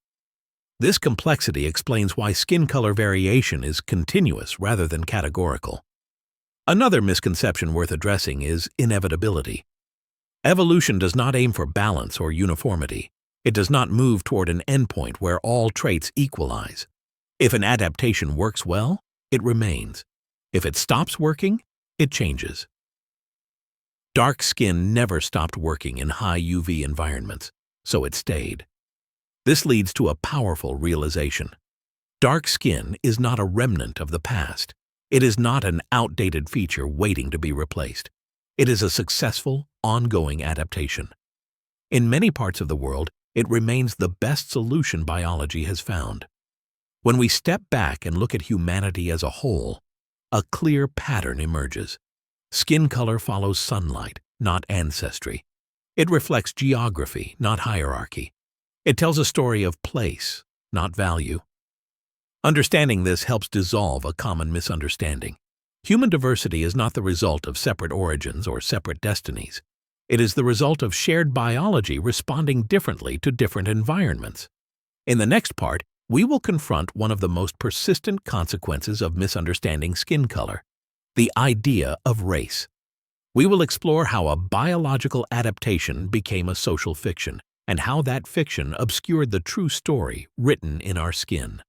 This complexity explains why skin color variation is continuous rather than categorical. Another misconception worth addressing is inevitability. Evolution does not aim for balance or uniformity. It does not move toward an endpoint where all traits equalize. If an adaptation works well, it remains. If it stops working, it changes. Dark skin never stopped working in high UV environments, so it stayed. This leads to a powerful realization. Dark skin is not a remnant of the past. It is not an outdated feature waiting to be replaced. It is a successful, ongoing adaptation. In many parts of the world, it remains the best solution biology has found. When we step back and look at humanity as a whole, a clear pattern emerges. Skin color follows sunlight, not ancestry. It reflects geography, not hierarchy. It tells a story of place, not value. Understanding this helps dissolve a common misunderstanding. Human diversity is not the result of separate origins or separate destinies. It is the result of shared biology responding differently to different environments. In the next part, we will confront one of the most persistent consequences of misunderstanding skin color, the idea of race. We will explore how a biological adaptation became a social fiction, and how that fiction obscured the true story written in our skin.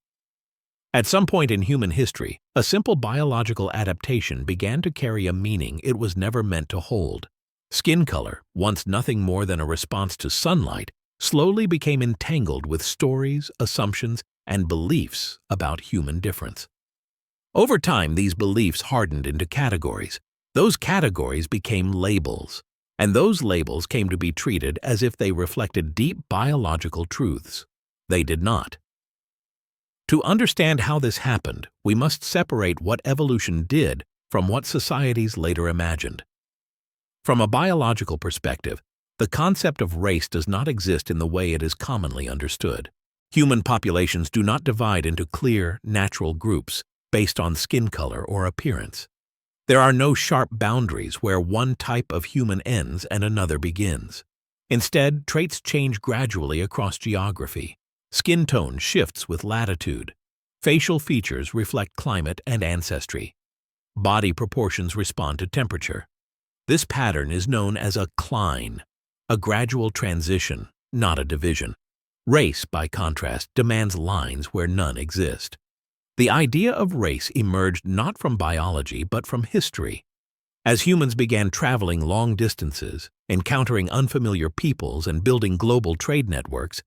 At some point in human history, a simple biological adaptation began to carry a meaning it was never meant to hold. Skin color, once nothing more than a response to sunlight, slowly became entangled with stories, assumptions, and beliefs about human difference. Over time, these beliefs hardened into categories. Those categories became labels, and those labels came to be treated as if they reflected deep biological truths. They did not. To understand how this happened, we must separate what evolution did from what societies later imagined. From a biological perspective, the concept of race does not exist in the way it is commonly understood. Human populations do not divide into clear, natural groups based on skin color or appearance. There are no sharp boundaries where one type of human ends and another begins. Instead, traits change gradually across geography. Skin tone shifts with latitude. Facial features reflect climate and ancestry. Body proportions respond to temperature. This pattern is known as a cline, a gradual transition, not a division. Race, by contrast, demands lines where none exist. The idea of race emerged not from biology but from history. As humans began traveling long distances, encountering unfamiliar peoples, and building global trade networks,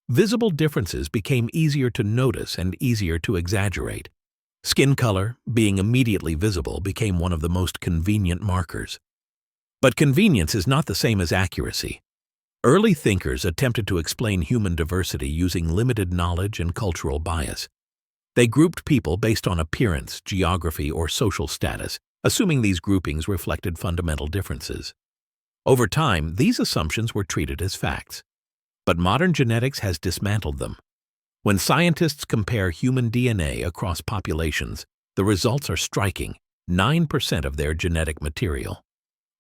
visible differences became easier to notice and easier to exaggerate. Skin color, being immediately visible, became one of the most convenient markers. But convenience is not the same as accuracy. Early thinkers attempted to explain human diversity using limited knowledge and cultural bias. They grouped people based on appearance, geography, or social status, assuming these groupings reflected fundamental differences. Over time, these assumptions were treated as facts. But modern genetics has dismantled them. When scientists compare human DNA across populations, the results are striking: 9% of their genetic material.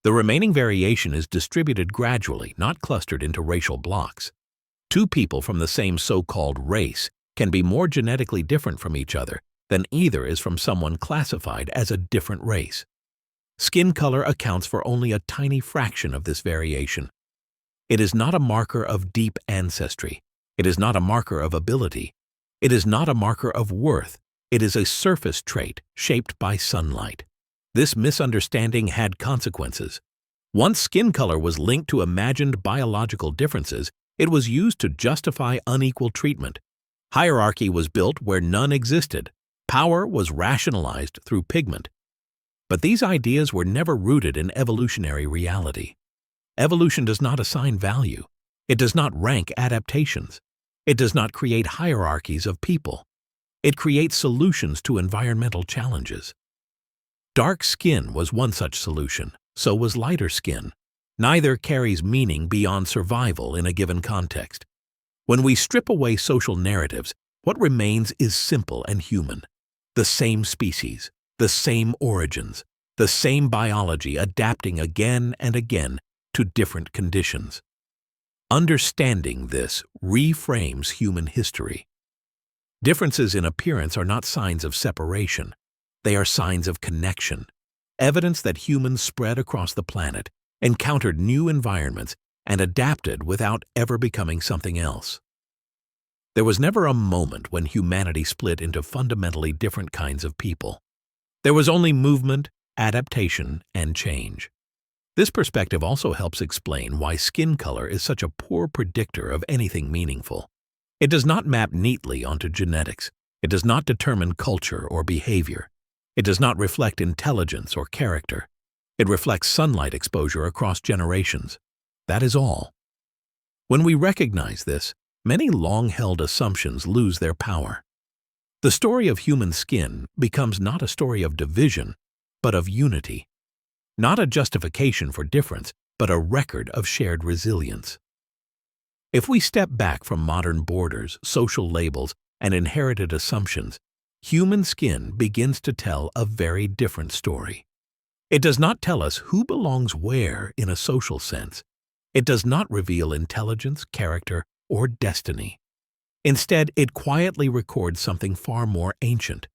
The remaining variation is distributed gradually, not clustered into racial blocks. Two people from the same so-called race can be more genetically different from each other than either is from someone classified as a different race. Skin color accounts for only a tiny fraction of this variation. It is not a marker of deep ancestry. It is not a marker of ability. It is not a marker of worth. It is a surface trait shaped by sunlight. This misunderstanding had consequences. Once skin color was linked to imagined biological differences, it was used to justify unequal treatment. Hierarchy was built where none existed. Power was rationalized through pigment. But these ideas were never rooted in evolutionary reality. Evolution does not assign value. It does not rank adaptations. It does not create hierarchies of people. It creates solutions to environmental challenges. Dark skin was one such solution, so was lighter skin. Neither carries meaning beyond survival in a given context. When we strip away social narratives, what remains is simple and human. The same species, the same origins, the same biology adapting again and again to different conditions. Understanding this reframes human history. Differences in appearance are not signs of separation. They are signs of connection, evidence that humans spread across the planet, encountered new environments, and adapted without ever becoming something else. There was never a moment when humanity split into fundamentally different kinds of people. There was only movement, adaptation, and change. This perspective also helps explain why skin color is such a poor predictor of anything meaningful. It does not map neatly onto genetics. It does not determine culture or behavior. It does not reflect intelligence or character. It reflects sunlight exposure across generations. That is all. When we recognize this, many long-held assumptions lose their power. The story of human skin becomes not a story of division, but of unity. Not a justification for difference, but a record of shared resilience. If we step back from modern borders, social labels, and inherited assumptions, human skin begins to tell a very different story. It does not tell us who belongs where in a social sense. It does not reveal intelligence, character, or destiny. Instead, it quietly records something far more ancient.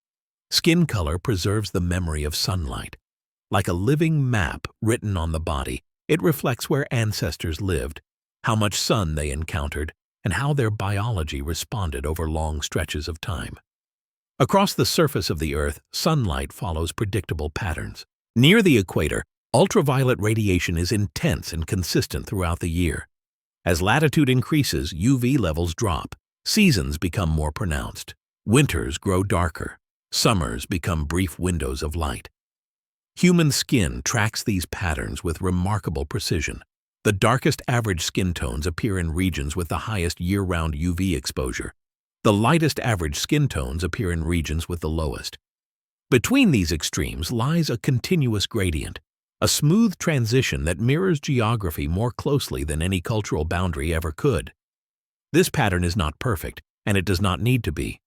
Skin color preserves the memory of sunlight. Like a living map written on the body, it reflects where ancestors lived, how much sun they encountered, and how their biology responded over long stretches of time. Across the surface of the Earth, sunlight follows predictable patterns. Near the equator, ultraviolet radiation is intense and consistent throughout the year. As latitude increases, UV levels drop, seasons become more pronounced, winters grow darker, summers become brief windows of light. Human skin tracks these patterns with remarkable precision. The darkest average skin tones appear in regions with the highest year-round UV exposure. The lightest average skin tones appear in regions with the lowest. Between these extremes lies a continuous gradient, a smooth transition that mirrors geography more closely than any cultural boundary ever could. This pattern is not perfect, and it does not need to be.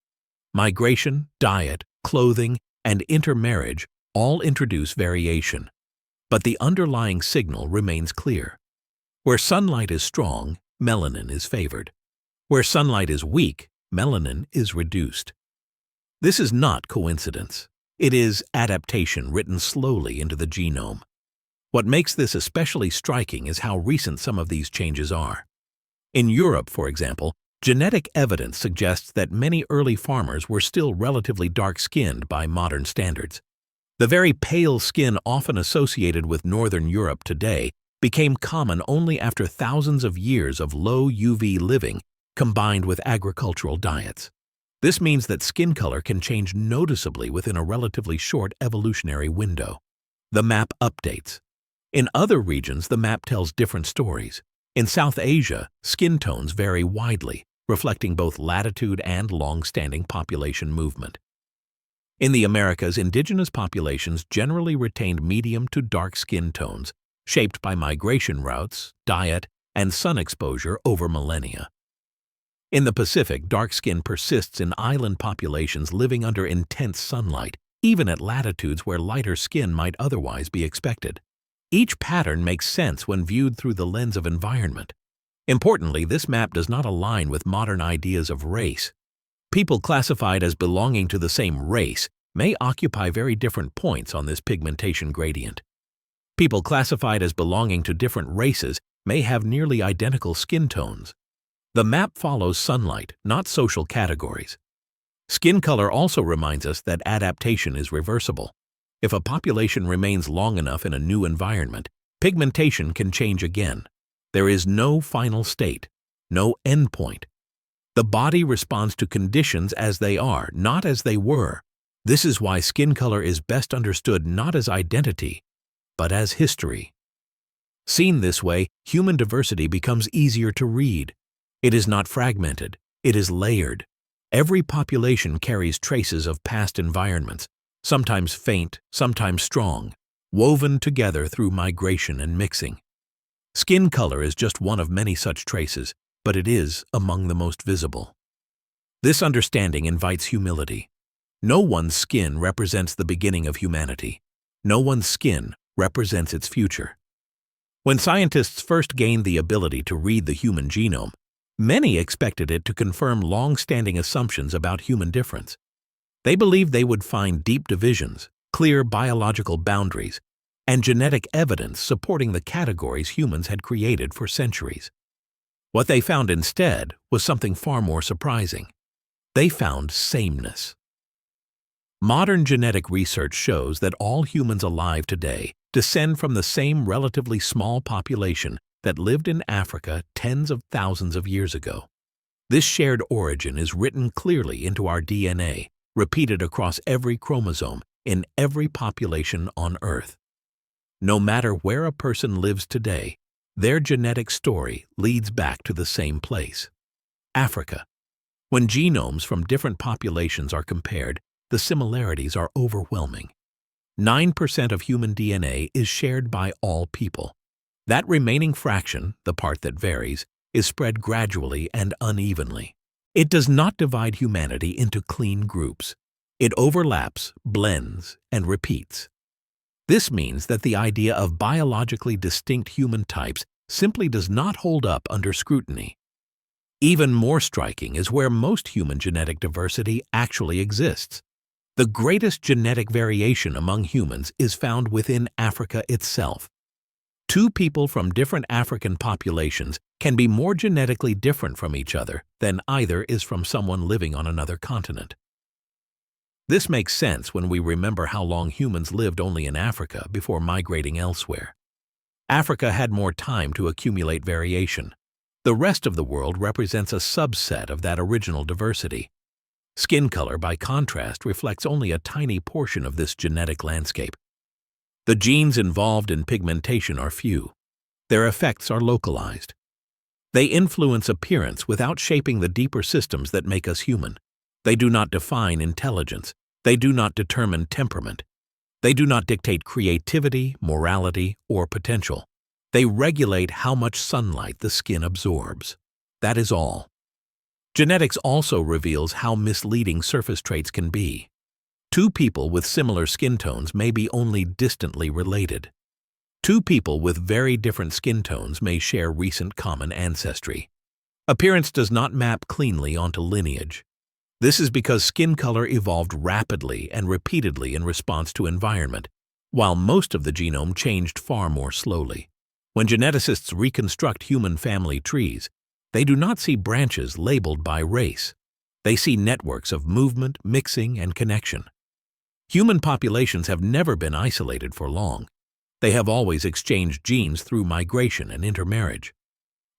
Migration, diet, clothing, and intermarriage all introduce variation, but the underlying signal remains clear. Where sunlight is strong, melanin is favored. Where sunlight is weak, melanin is reduced. This is not coincidence. It is adaptation written slowly into the genome. What makes this especially striking is how recent some of these changes are. In Europe, for example, genetic evidence suggests that many early farmers were still relatively dark-skinned by modern standards. The very pale skin often associated with Northern Europe today became common only after thousands of years of low UV living combined with agricultural diets. This means that skin color can change noticeably within a relatively short evolutionary window. The map updates. In other regions, the map tells different stories. In South Asia, skin tones vary widely, reflecting both latitude and long-standing population movement. In the Americas, indigenous populations generally retained medium to dark skin tones, shaped by migration routes, diet, and sun exposure over millennia. In the Pacific, dark skin persists in island populations living under intense sunlight, even at latitudes where lighter skin might otherwise be expected. Each pattern makes sense when viewed through the lens of environment. Importantly, this map does not align with modern ideas of race. People classified as belonging to the same race may occupy very different points on this pigmentation gradient. People classified as belonging to different races may have nearly identical skin tones. The map follows sunlight, not social categories. Skin color also reminds us that adaptation is reversible. If a population remains long enough in a new environment, pigmentation can change again. There is no final state, no endpoint. The body responds to conditions as they are, not as they were. This is why skin color is best understood not as identity, but as history. Seen this way, human diversity becomes easier to read. It is not fragmented, it is layered. Every population carries traces of past environments, sometimes faint, sometimes strong, woven together through migration and mixing. Skin color is just one of many such traces, but it is among the most visible. This understanding invites humility. No one's skin represents the beginning of humanity. No one's skin represents its future. When scientists first gained the ability to read the human genome, many expected it to confirm long-standing assumptions about human difference. They believed they would find deep divisions, clear biological boundaries, and genetic evidence supporting the categories humans had created for centuries. What they found instead was something far more surprising. They found sameness. Modern genetic research shows that all humans alive today descend from the same relatively small population that lived in Africa tens of thousands of years ago. This shared origin is written clearly into our DNA, repeated across every chromosome in every population on Earth. No matter where a person lives today, their genetic story leads back to the same place: Africa. When genomes from different populations are compared, the similarities are overwhelming. 9% of human DNA is shared by all people. That remaining fraction, the part that varies, is spread gradually and unevenly. It does not divide humanity into clean groups. It overlaps, blends, and repeats. This means that the idea of biologically distinct human types simply does not hold up under scrutiny. Even more striking is where most human genetic diversity actually exists. The greatest genetic variation among humans is found within Africa itself. Two people from different African populations can be more genetically different from each other than either is from someone living on another continent. This makes sense when we remember how long humans lived only in Africa before migrating elsewhere. Africa had more time to accumulate variation. The rest of the world represents a subset of that original diversity. Skin color, by contrast, reflects only a tiny portion of this genetic landscape. The genes involved in pigmentation are few. Their effects are localized. They influence appearance without shaping the deeper systems that make us human. They do not define intelligence. They do not determine temperament. They do not dictate creativity, morality, or potential. They regulate how much sunlight the skin absorbs. That is all. Genetics also reveals how misleading surface traits can be. Two people with similar skin tones may be only distantly related. Two people with very different skin tones may share recent common ancestry. Appearance does not map cleanly onto lineage. This is because skin color evolved rapidly and repeatedly in response to environment, while most of the genome changed far more slowly. When geneticists reconstruct human family trees, they do not see branches labeled by race. They see networks of movement, mixing, and connection. Human populations have never been isolated for long. They have always exchanged genes through migration and intermarriage.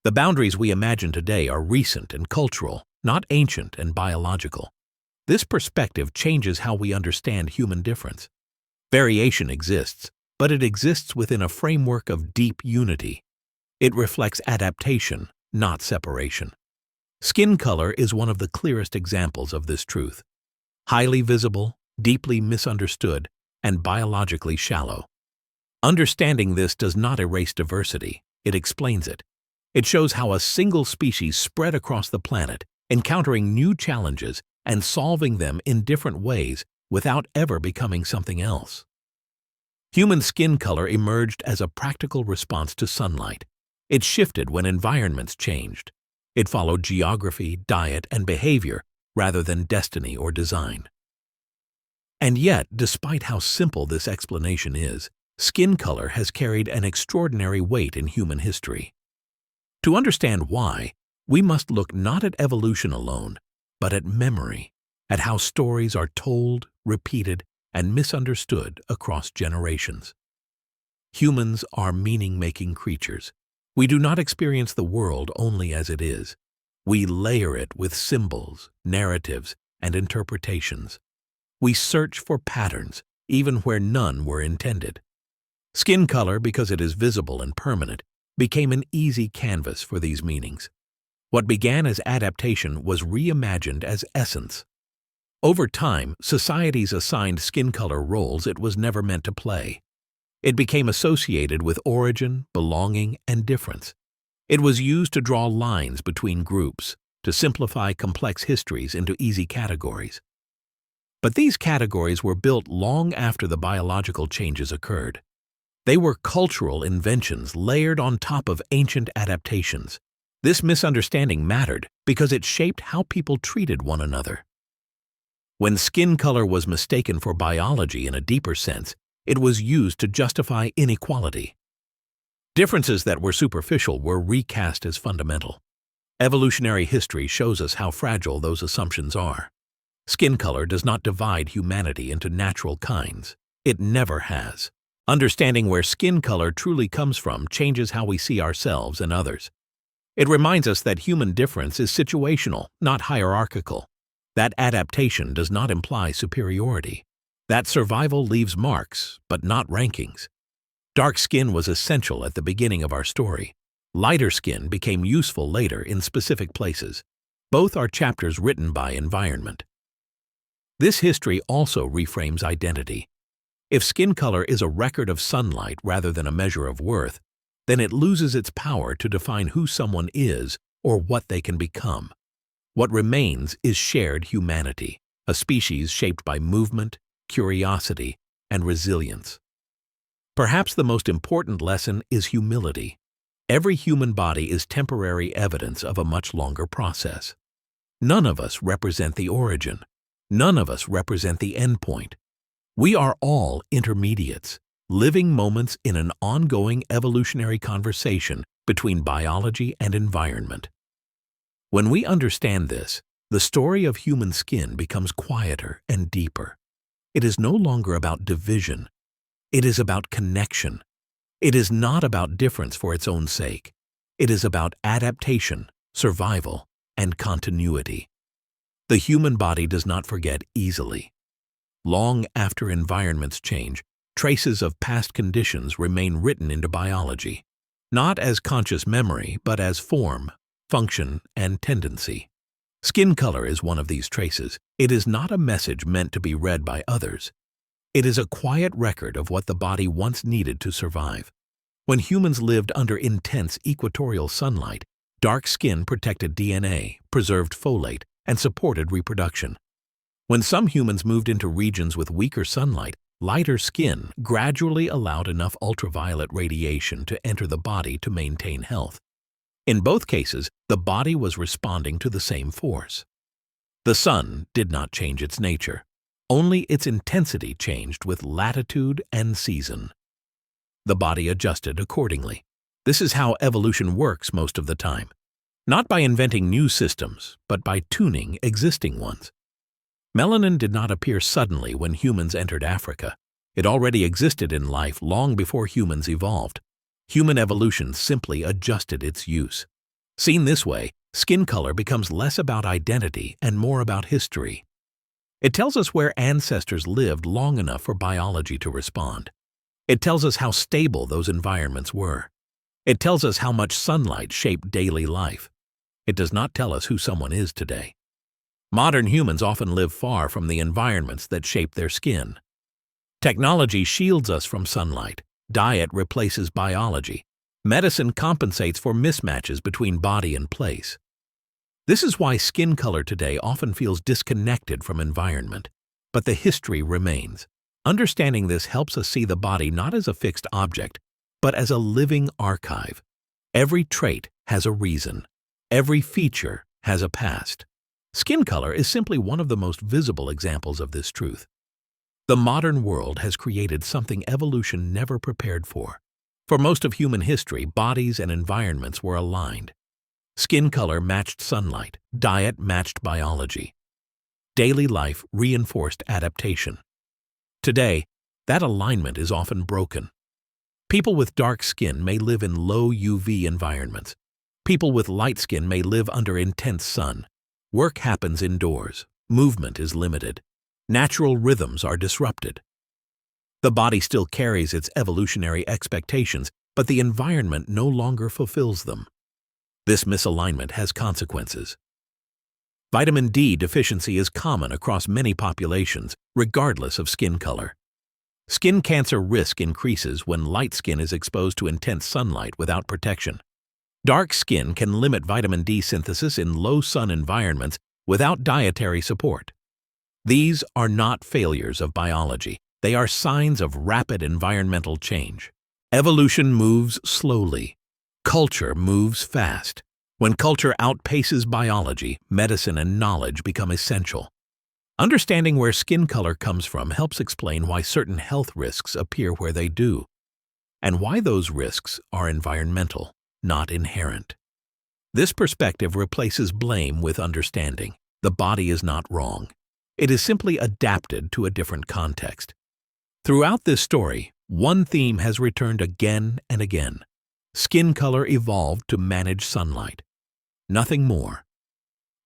The boundaries we imagine today are recent and cultural, not ancient and biological. This perspective changes how we understand human difference. Variation exists, but it exists within a framework of deep unity. It reflects adaptation, not separation. Skin color is one of the clearest examples of this truth. Highly visible, deeply misunderstood, and biologically shallow. Understanding this does not erase diversity, it explains it. It shows how a single species spread across the planet, encountering new challenges and solving them in different ways without ever becoming something else. Human skin color emerged as a practical response to sunlight. It shifted when environments changed. It followed geography, diet, and behavior rather than destiny or design. And yet, despite how simple this explanation is, skin color has carried an extraordinary weight in human history. To understand why, we must look not at evolution alone, but at memory, at how stories are told, repeated, and misunderstood across generations. Humans are meaning-making creatures. We do not experience the world only as it is. We layer it with symbols, narratives, and interpretations. We search for patterns, even where none were intended. Skin color, because it is visible and permanent, became an easy canvas for these meanings. What began as adaptation was reimagined as essence. Over time, societies assigned skin color roles it was never meant to play. It became associated with origin, belonging, and difference. It was used to draw lines between groups, to simplify complex histories into easy categories. But these categories were built long after the biological changes occurred. They were cultural inventions layered on top of ancient adaptations. This misunderstanding mattered because it shaped how people treated one another. When skin color was mistaken for biology in a deeper sense, it was used to justify inequality. Differences that were superficial were recast as fundamental. Evolutionary history shows us how fragile those assumptions are. Skin color does not divide humanity into natural kinds. It never has. Understanding where skin color truly comes from changes how we see ourselves and others. It reminds us that human difference is situational, not hierarchical. That adaptation does not imply superiority. That survival leaves marks, but not rankings. Dark skin was essential at the beginning of our story. Lighter skin became useful later in specific places. Both are chapters written by environment. This history also reframes identity. If skin color is a record of sunlight rather than a measure of worth, then it loses its power to define who someone is or what they can become. What remains is shared humanity, a species shaped by movement, curiosity, and resilience. Perhaps the most important lesson is humility. Every human body is temporary evidence of a much longer process. None of us represent the origin. None of us represent the endpoint. We are all intermediates, living moments in an ongoing evolutionary conversation between biology and environment. When we understand this, the story of human skin becomes quieter and deeper. It is no longer about division. It is about connection. It is not about difference for its own sake. It is about adaptation, survival, and continuity. The human body does not forget easily. Long after environments change, traces of past conditions remain written into biology, not as conscious memory, but as form, function, and tendency. Skin color is one of these traces. It is not a message meant to be read by others. It is a quiet record of what the body once needed to survive. When humans lived under intense equatorial sunlight, dark skin protected DNA, preserved folate, and supported reproduction. When some humans moved into regions with weaker sunlight, lighter skin gradually allowed enough ultraviolet radiation to enter the body to maintain health. In both cases, the body was responding to the same force. The sun did not change its nature. Only its intensity changed with latitude and season. The body adjusted accordingly. This is how evolution works most of the time. Not by inventing new systems, but by tuning existing ones. Melanin did not appear suddenly when humans entered Africa. It already existed in life long before humans evolved. Human evolution simply adjusted its use. Seen this way, skin color becomes less about identity and more about history. It tells us where ancestors lived long enough for biology to respond. It tells us how stable those environments were. It tells us how much sunlight shaped daily life. It does not tell us who someone is today. Modern humans often live far from the environments that shape their skin. Technology shields us from sunlight. Diet replaces biology. Medicine compensates for mismatches between body and place. This is why skin color today often feels disconnected from environment. But the history remains. Understanding this helps us see the body not as a fixed object, but as a living archive. Every trait has a reason. Every feature has a past. Skin color is simply one of the most visible examples of this truth. The modern world has created something evolution never prepared for. For most of human history, bodies and environments were aligned. Skin color matched sunlight, diet matched biology. Daily life reinforced adaptation. Today, that alignment is often broken. People with dark skin may live in low UV environments. People with light skin may live under intense sun. Work happens indoors. Movement is limited. Natural rhythms are disrupted. The body still carries its evolutionary expectations, but the environment no longer fulfills them. This misalignment has consequences. Vitamin D deficiency is common across many populations, regardless of skin color. Skin cancer risk increases when light skin is exposed to intense sunlight without protection. Dark skin can limit vitamin D synthesis in low-sun environments without dietary support. These are not failures of biology. They are signs of rapid environmental change. Evolution moves slowly. Culture moves fast. When culture outpaces biology, medicine and knowledge become essential. Understanding where skin color comes from helps explain why certain health risks appear where they do, and why those risks are environmental, not inherent. This perspective replaces blame with understanding. The body is not wrong. It is simply adapted to a different context. Throughout this story, one theme has returned again and again. Skin color evolved to manage sunlight. Nothing more.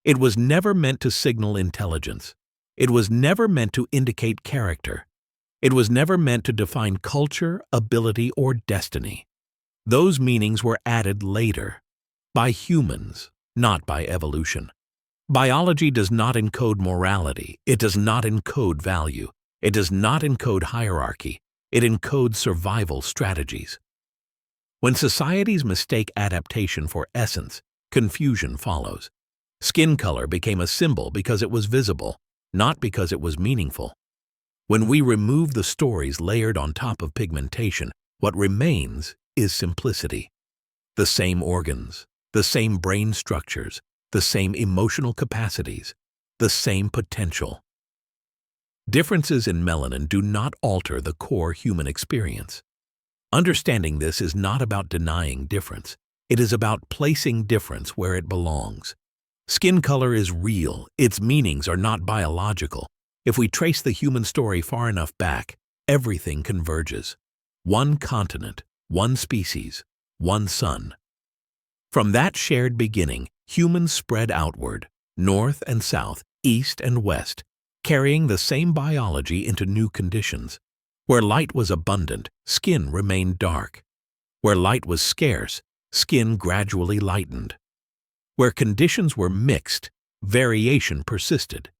It was never meant to signal intelligence. It was never meant to indicate character. It was never meant to define culture, ability, or destiny. Those meanings were added later, by humans, not by evolution. Biology does not encode morality. It does not encode value. It does not encode hierarchy. It encodes survival strategies. When societies mistake adaptation for essence, confusion follows. Skin color became a symbol because it was visible, not because it was meaningful. When we remove the stories layered on top of pigmentation, what remains is simplicity. The same organs, the same brain structures, the same emotional capacities, the same potential. Differences in melanin do not alter the core human experience. Understanding this is not about denying difference. It is about placing difference where it belongs. Skin color is real. Its meanings are not biological. If we trace the human story far enough back, everything converges. One continent, one species, one sun. From that shared beginning, humans spread outward, north and south, east and west, carrying the same biology into new conditions. Where light was abundant, skin remained dark. Where light was scarce, skin gradually lightened. Where conditions were mixed, variation persisted.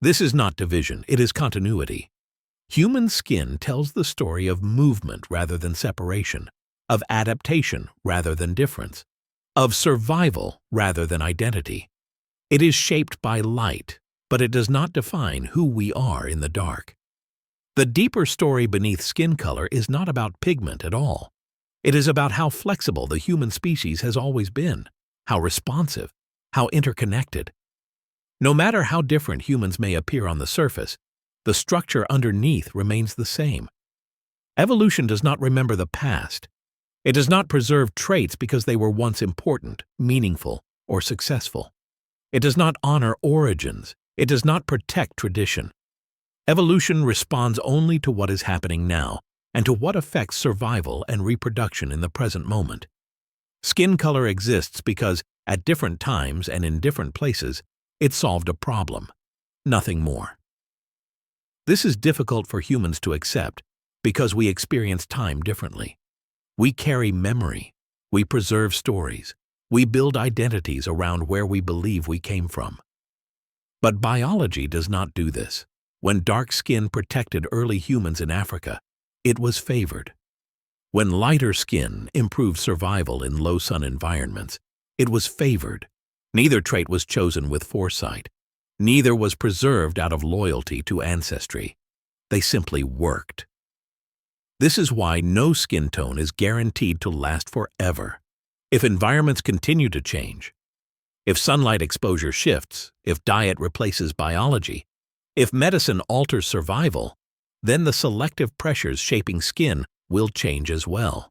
This is not division, it is continuity. Human skin tells the story of movement rather than separation, of adaptation rather than difference, of survival rather than identity. It is shaped by light, but it does not define who we are in the dark. The deeper story beneath skin color is not about pigment at all. It is about how flexible the human species has always been, how responsive, how interconnected. No matter how different humans may appear on the surface, the structure underneath remains the same. Evolution does not remember the past. It does not preserve traits because they were once important, meaningful, or successful. It does not honor origins. It does not protect tradition. Evolution responds only to what is happening now and to what affects survival and reproduction in the present moment. Skin color exists because, at different times and in different places, it solved a problem. nothing more. This is difficult for humans to accept because we experience time differently. We carry memory, we preserve stories, we build identities around where we believe we came from. But biology does not do this. When dark skin protected early humans in Africa, it was favored. When lighter skin improved survival in low-sun environments, it was favored. Neither trait was chosen with foresight. Neither was preserved out of loyalty to ancestry. They simply worked. This is why no skin tone is guaranteed to last forever. If environments continue to change, if sunlight exposure shifts, if diet replaces biology, if medicine alters survival, then the selective pressures shaping skin will change as well.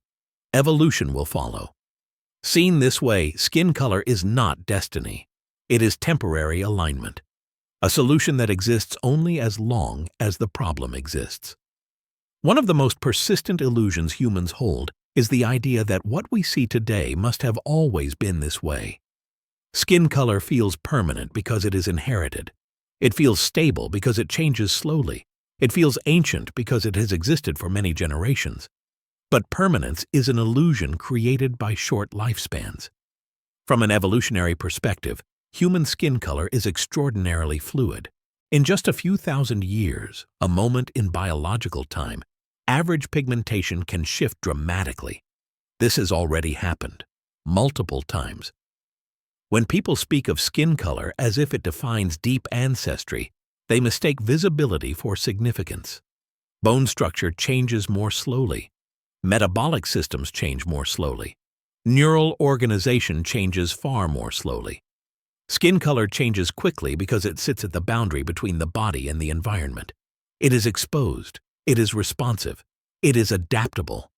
Evolution will follow. Seen this way, skin color is not destiny. It is temporary alignment, a solution that exists only as long as the problem exists. One of the most persistent illusions humans hold is the idea that what we see today must have always been this way. Skin color feels permanent because it is inherited. It feels stable because it changes slowly. It feels ancient because it has existed for many generations. But permanence is an illusion created by short lifespans. From an evolutionary perspective, human skin color is extraordinarily fluid. In just a few thousand years, a moment in biological time, average pigmentation can shift dramatically. This has already happened, multiple times. When people speak of skin color as if it defines deep ancestry, they mistake visibility for significance. Bone structure changes more slowly. Metabolic systems change more slowly. Neural organization changes far more slowly. Skin color changes quickly because it sits at the boundary between the body and the environment. It is exposed. It is responsive. It is adaptable.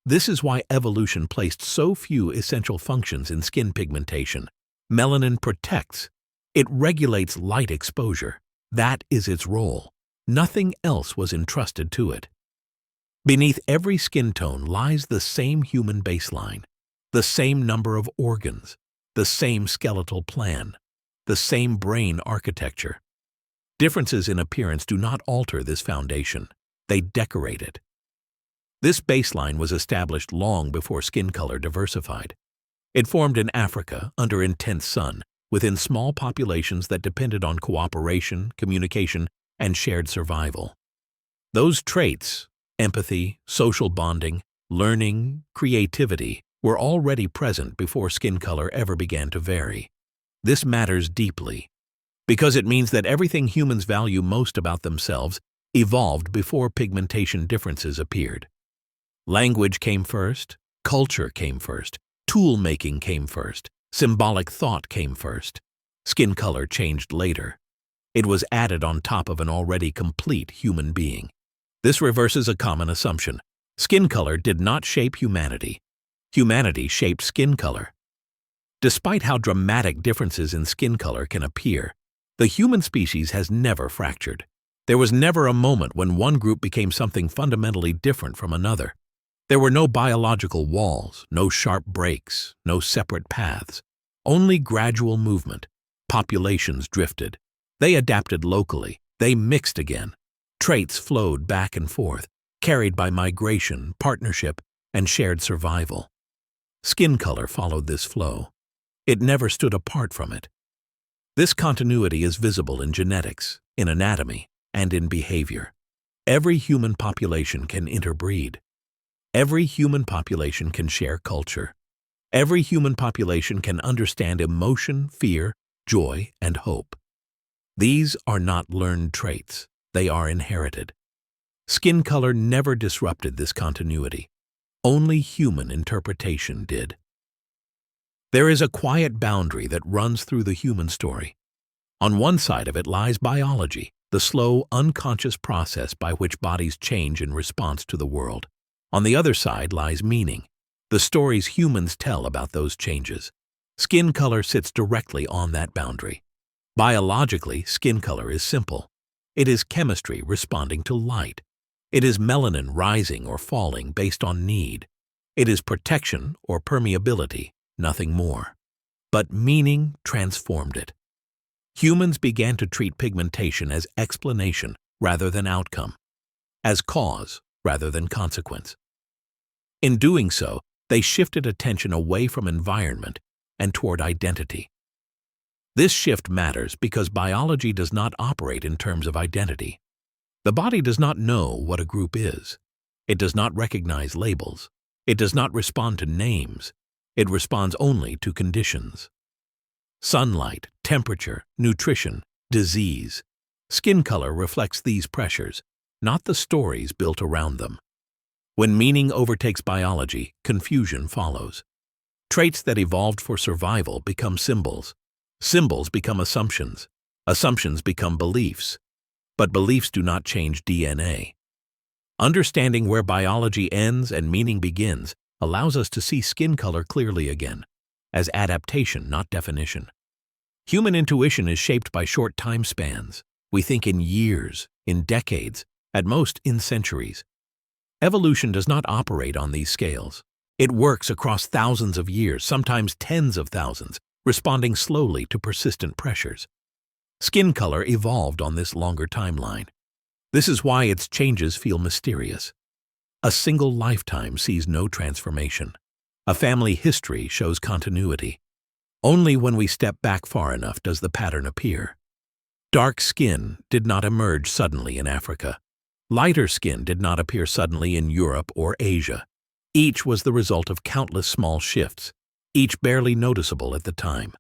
This is why evolution placed so few essential functions in skin pigmentation. Melanin protects. It regulates light exposure. That is its role. Nothing else was entrusted to it. Beneath every skin tone lies the same human baseline, the same number of organs, the same skeletal plan, the same brain architecture. Differences in appearance do not alter this foundation. They decorate it. This baseline was established long before skin color diversified. It formed in Africa under intense sun, within small populations that depended on cooperation, communication, and shared survival. Those traits, empathy, social bonding, learning, creativity, were already present before skin color ever began to vary. This matters deeply, because it means that everything humans value most about themselves evolved before pigmentation differences appeared. Language came first, culture came first, tool-making came first, symbolic thought came first. Skin color changed later. It was added on top of an already complete human being. This reverses a common assumption. Skin color did not shape humanity. Humanity shaped skin color. Despite how dramatic differences in skin color can appear, the human species has never fractured. There was never a moment when one group became something fundamentally different from another. There were no biological walls, no sharp breaks, no separate paths. Only gradual movement. Populations drifted. They adapted locally. They mixed again. Traits flowed back and forth, carried by migration, partnership, and shared survival. Skin color followed this flow. It never stood apart from it. This continuity is visible in genetics, in anatomy, and in behavior. Every human population can interbreed. Every human population can share culture. Every human population can understand emotion, fear, joy, and hope. These are not learned traits. They are inherited. Skin color never disrupted this continuity. Only human interpretation did. There is a quiet boundary that runs through the human story. On one side of it lies biology, the slow, unconscious process by which bodies change in response to the world. On the other side lies meaning, the stories humans tell about those changes. Skin color sits directly on that boundary. Biologically, skin color is simple. It is chemistry responding to light. It is melanin rising or falling based on need. It is protection or permeability, nothing more. But meaning transformed it. Humans began to treat pigmentation as explanation rather than outcome, as cause rather than consequence. In doing so, they shifted attention away from environment and toward identity. This shift matters because biology does not operate in terms of identity. The body does not know what a group is. It does not recognize labels. It does not respond to names. It responds only to conditions. Sunlight, temperature, nutrition, disease. Skin color reflects these pressures, not the stories built around them. When meaning overtakes biology, confusion follows. Traits that evolved for survival become symbols. Symbols become assumptions. Assumptions become beliefs. But beliefs do not change DNA. Understanding where biology ends and meaning begins allows us to see skin color clearly again, as adaptation, not definition. Human intuition is shaped by short time spans. We think in years, in decades, at most in centuries. Evolution does not operate on these scales. It works across thousands of years, sometimes tens of thousands, responding slowly to persistent pressures. Skin color evolved on this longer timeline. This is why its changes feel mysterious. A single lifetime sees no transformation. A family history shows continuity. Only when we step back far enough does the pattern appear. Dark skin did not emerge suddenly in Africa. Lighter skin did not appear suddenly in Europe or Asia. Each was the result of countless small shifts, each barely noticeable at the time.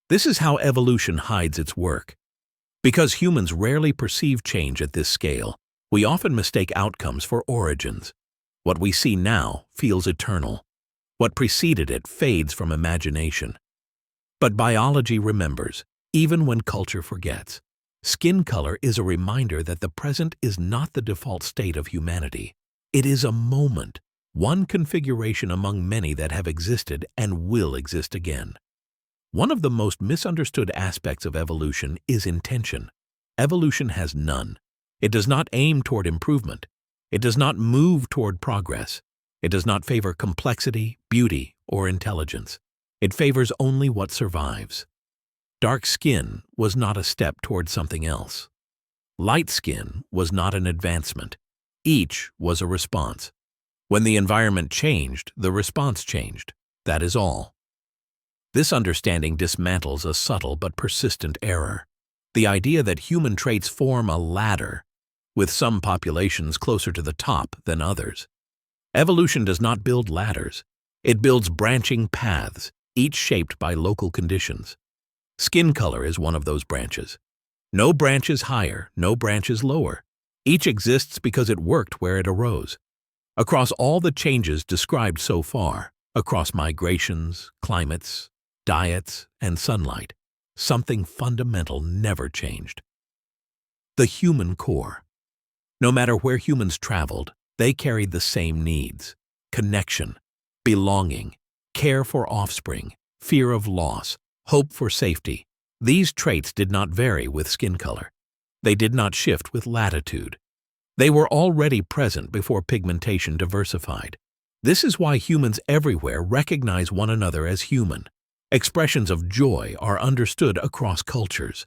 This is how evolution hides its work. Because humans rarely perceive change at this scale, we often mistake outcomes for origins. What we see now feels eternal. What preceded it fades from imagination. But biology remembers, even when culture forgets. Skin color is a reminder that the present is not the default state of humanity. It is a moment, one configuration among many that have existed and will exist again. One of the most misunderstood aspects of evolution is intention. Evolution has none. It does not aim toward improvement. It does not move toward progress. It does not favor complexity, beauty, or intelligence. It favors only what survives. Dark skin was not a step toward something else. Light skin was not an advancement. Each was a response. When the environment changed, the response changed. That is all. This understanding dismantles a subtle but persistent error. The idea that human traits form a ladder, with some populations closer to the top than others. Evolution does not build ladders. It builds branching paths, each shaped by local conditions. Skin color is one of those branches. No branch is higher, no branch is lower. Each exists because it worked where it arose. Across all the changes described so far, across migrations, climates, diets, and sunlight, something fundamental never changed. The human core. No matter where humans traveled, they carried the same needs: connection, belonging, care for offspring, fear of loss, hope for safety. These traits did not vary with skin color. They did not shift with latitude. They were already present before pigmentation diversified. This is why humans everywhere recognize one another as human. Expressions of joy are understood across cultures.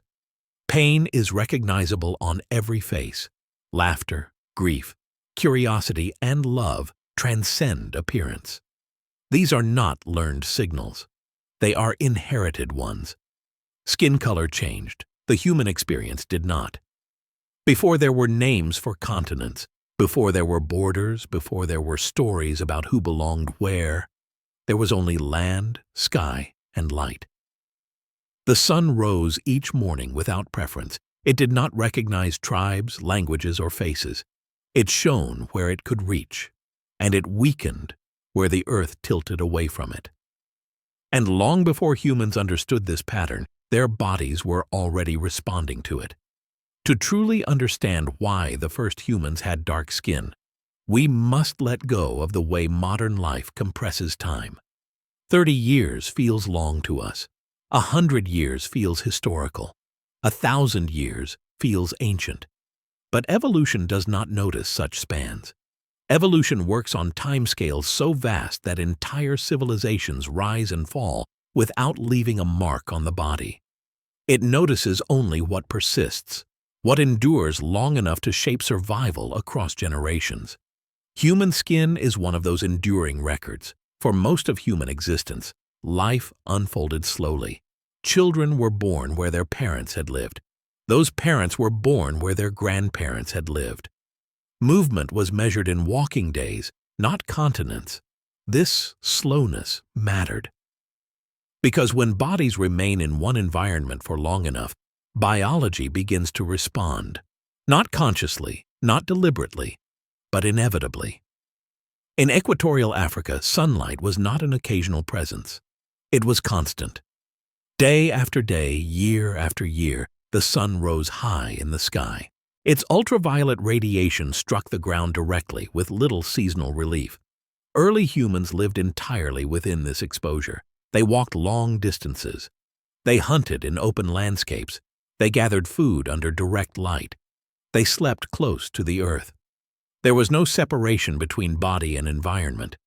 Pain is recognizable on every face. Laughter, grief, curiosity, and love transcend appearance. These are not learned signals. They are inherited ones. Skin color changed. The human experience did not. Before there were names for continents, before there were borders, before there were stories about who belonged where, there was only land, sky, and light. The sun rose each morning without preference. It did not recognize tribes, languages, or faces. It shone where it could reach, and it weakened where the earth tilted away from it. And long before humans understood this pattern, their bodies were already responding to it. To truly understand why the first humans had dark skin, we must let go of the way modern life compresses time. 30 years feels long to us. 100 years feels historical. 1,000 years feels ancient. But evolution does not notice such spans. Evolution works on timescales so vast that entire civilizations rise and fall without leaving a mark on the body. It notices only what persists, what endures long enough to shape survival across generations. Human skin is one of those enduring records. For most of human existence, life unfolded slowly. Children were born where their parents had lived. Those parents were born where their grandparents had lived. Movement was measured in walking days, not continents. This slowness mattered. Because when bodies remain in one environment for long enough, biology begins to respond. Not consciously, not deliberately, but inevitably. In equatorial Africa, sunlight was not an occasional presence. It was constant. Day after day, year after year, the sun rose high in the sky. Its ultraviolet radiation struck the ground directly with little seasonal relief. Early humans lived entirely within this exposure. They walked long distances. They hunted in open landscapes. They gathered food under direct light. They slept close to the earth. There was no separation between body and environment.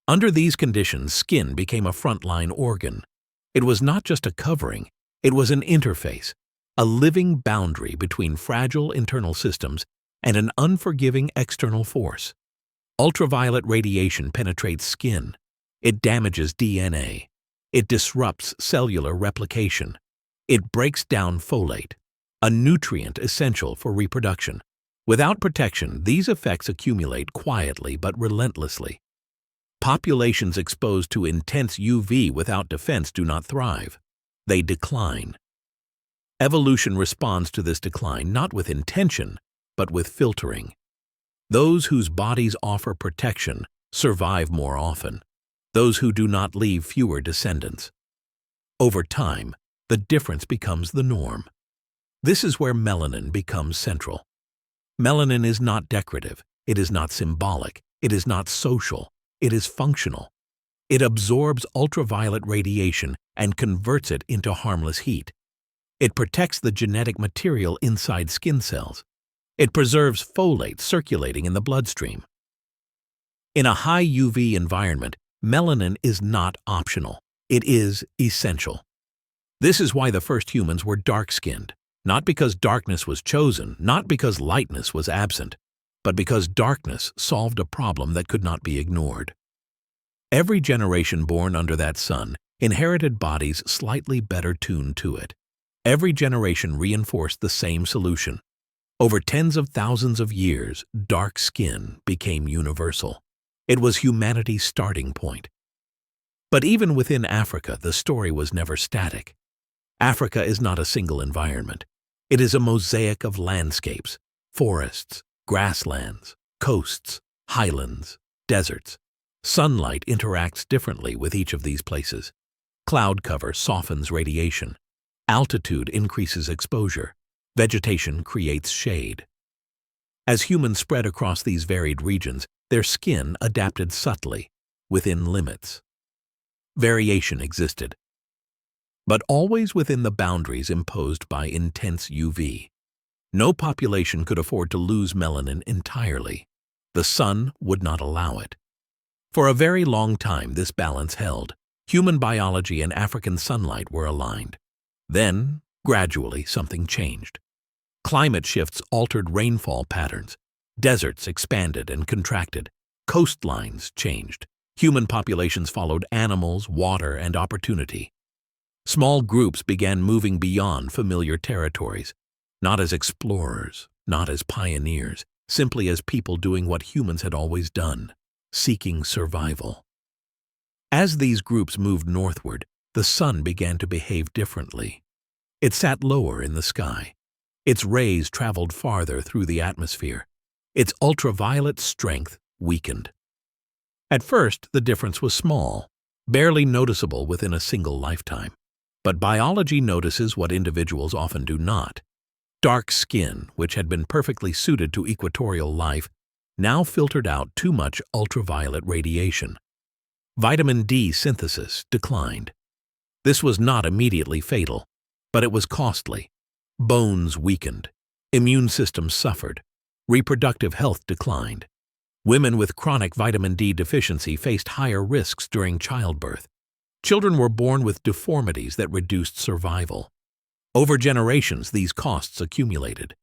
Under these conditions, skin became a frontline organ. It was not just a covering, it was an interface, a living boundary between fragile internal systems and an unforgiving external force. Ultraviolet radiation penetrates skin. It damages DNA. It disrupts cellular replication. It breaks down folate, a nutrient essential for reproduction. Without protection, these effects accumulate quietly but relentlessly. Populations exposed to intense UV without defense do not thrive. They decline. Evolution responds to this decline not with intention, but with filtering. Those whose bodies offer protection survive more often. Those who do not leave fewer descendants. Over time, the difference becomes the norm. This is where melanin becomes central. Melanin is not decorative, it is not symbolic, it is not social, it is functional. It absorbs ultraviolet radiation and converts it into harmless heat. It protects the genetic material inside skin cells. It preserves folate circulating in the bloodstream. In a high UV environment, melanin is not optional. It is essential. This is why the first humans were dark-skinned, not because darkness was chosen, not because lightness was absent, but because darkness solved a problem that could not be ignored. Every generation born under that sun inherited bodies slightly better tuned to it. Every generation reinforced the same solution. Over tens of thousands of years, dark skin became universal. It was humanity's starting point. But even within Africa, the story was never static. Africa is not a single environment. It is a mosaic of landscapes, forests, grasslands, coasts, highlands, deserts. Sunlight interacts differently with each of these places. Cloud cover softens radiation. Altitude increases exposure. Vegetation creates shade. As humans spread across these varied regions, their skin adapted subtly, within limits. Variation existed, but always within the boundaries imposed by intense UV. No population could afford to lose melanin entirely. The sun would not allow it. For a very long time, this balance held. Human biology and African sunlight were aligned. Then, gradually, something changed. Climate shifts altered rainfall patterns. Deserts expanded and contracted. Coastlines changed. Human populations followed animals, water, and opportunity. Small groups began moving beyond familiar territories, not as explorers, not as pioneers, simply as people doing what humans had always done, seeking survival. As these groups moved northward, the sun began to behave differently. It sat lower in the sky. Its rays traveled farther through the atmosphere. Its ultraviolet strength weakened. At first, the difference was small, barely noticeable within a single lifetime. But biology notices what individuals often do not. Dark skin, which had been perfectly suited to equatorial life, now filtered out too much ultraviolet radiation. Vitamin D synthesis declined. This was not immediately fatal, but it was costly. Bones weakened. Immune systems suffered. Reproductive health declined. Women with chronic vitamin D deficiency faced higher risks during childbirth. Children were born with deformities that reduced survival. Over generations, these costs accumulated.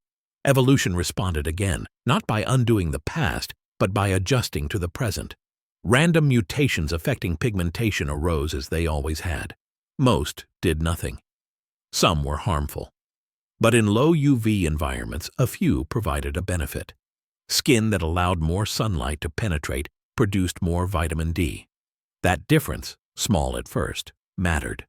Evolution responded again, not by undoing the past, but by adjusting to the present. Random mutations affecting pigmentation arose as they always had. Most did nothing. Some were harmful. But in low UV environments, a few provided a benefit. Skin that allowed more sunlight to penetrate produced more vitamin D. That difference, small at first, mattered.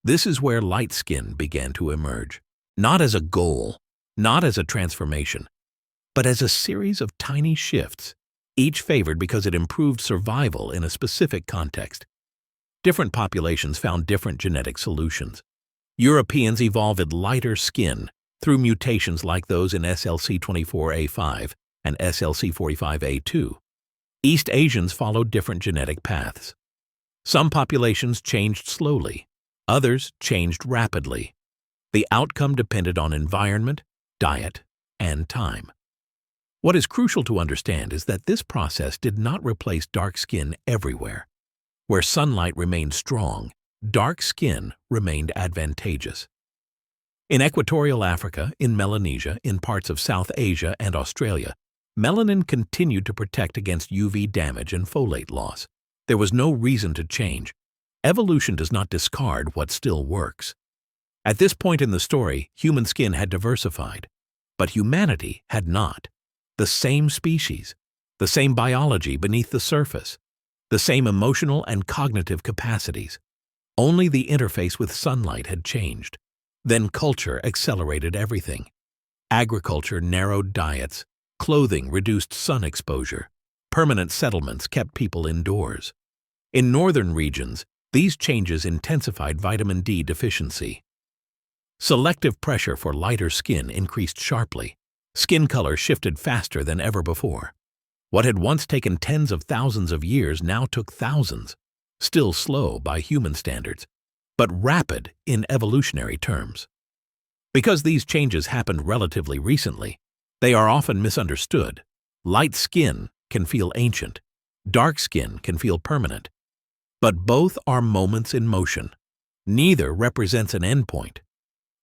This is where light skin began to emerge, not as a goal, not as a transformation, but as a series of tiny shifts, each favored because it improved survival in a specific context. Different populations found different genetic solutions. Europeans evolved lighter skin through mutations like those in SLC24A5 and SLC45A2. East Asians followed different genetic paths. Some populations changed slowly, others changed rapidly. The outcome depended on environment, diet, and time. What is crucial to understand is that this process did not replace dark skin everywhere. Where sunlight remained strong, dark skin remained advantageous. In equatorial Africa, in Melanesia, in parts of South Asia and Australia, melanin continued to protect against UV damage and folate loss. There was no reason to change. Evolution does not discard what still works. At this point in the story, human skin had diversified, but humanity had not. The same species, the same biology beneath the surface, the same emotional and cognitive capacities. Only the interface with sunlight had changed. Then culture accelerated everything. Agriculture narrowed diets, clothing reduced sun exposure, permanent settlements kept people indoors. In northern regions, these changes intensified vitamin D deficiency. Selective pressure for lighter skin increased sharply. Skin color shifted faster than ever before. What had once taken tens of thousands of years now took thousands, still slow by human standards, but rapid in evolutionary terms. Because these changes happened relatively recently, they are often misunderstood. Light skin can feel ancient, dark skin can feel permanent. But both are moments in motion. Neither represents an endpoint.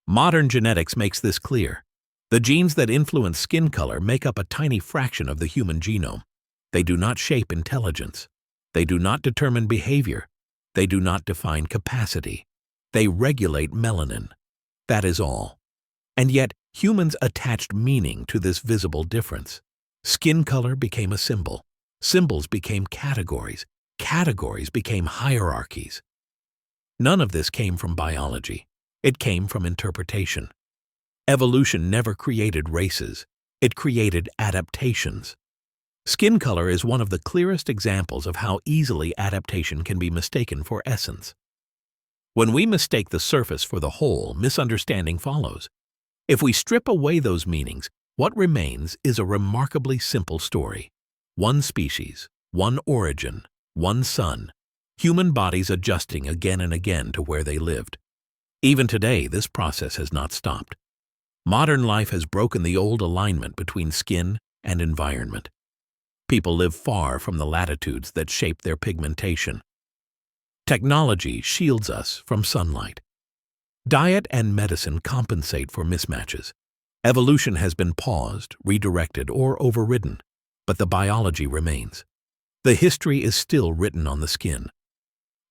Modern genetics makes this clear. The genes that influence skin color make up a tiny fraction of the human genome. They do not shape intelligence. They do not determine behavior. They do not define capacity. They regulate melanin. That is all. And yet, humans attached meaning to this visible difference. Skin color became a symbol. Symbols became categories. Categories became hierarchies. None of this came from biology. It came from interpretation. Evolution never created races. It created adaptations. Skin color is one of the clearest examples of how easily adaptation can be mistaken for essence. When we mistake the surface for the whole, misunderstanding follows. If we strip away those meanings, what remains is a remarkably simple story. One species, one origin, one sun, human bodies adjusting again and again to where they lived. Even today, this process has not stopped. Modern life has broken the old alignment between skin and environment. People live far from the latitudes that shape their pigmentation. Technology shields us from sunlight. Diet and medicine compensate for mismatches. Evolution has been paused, redirected, or overridden, but the biology remains. The history is still written on the skin.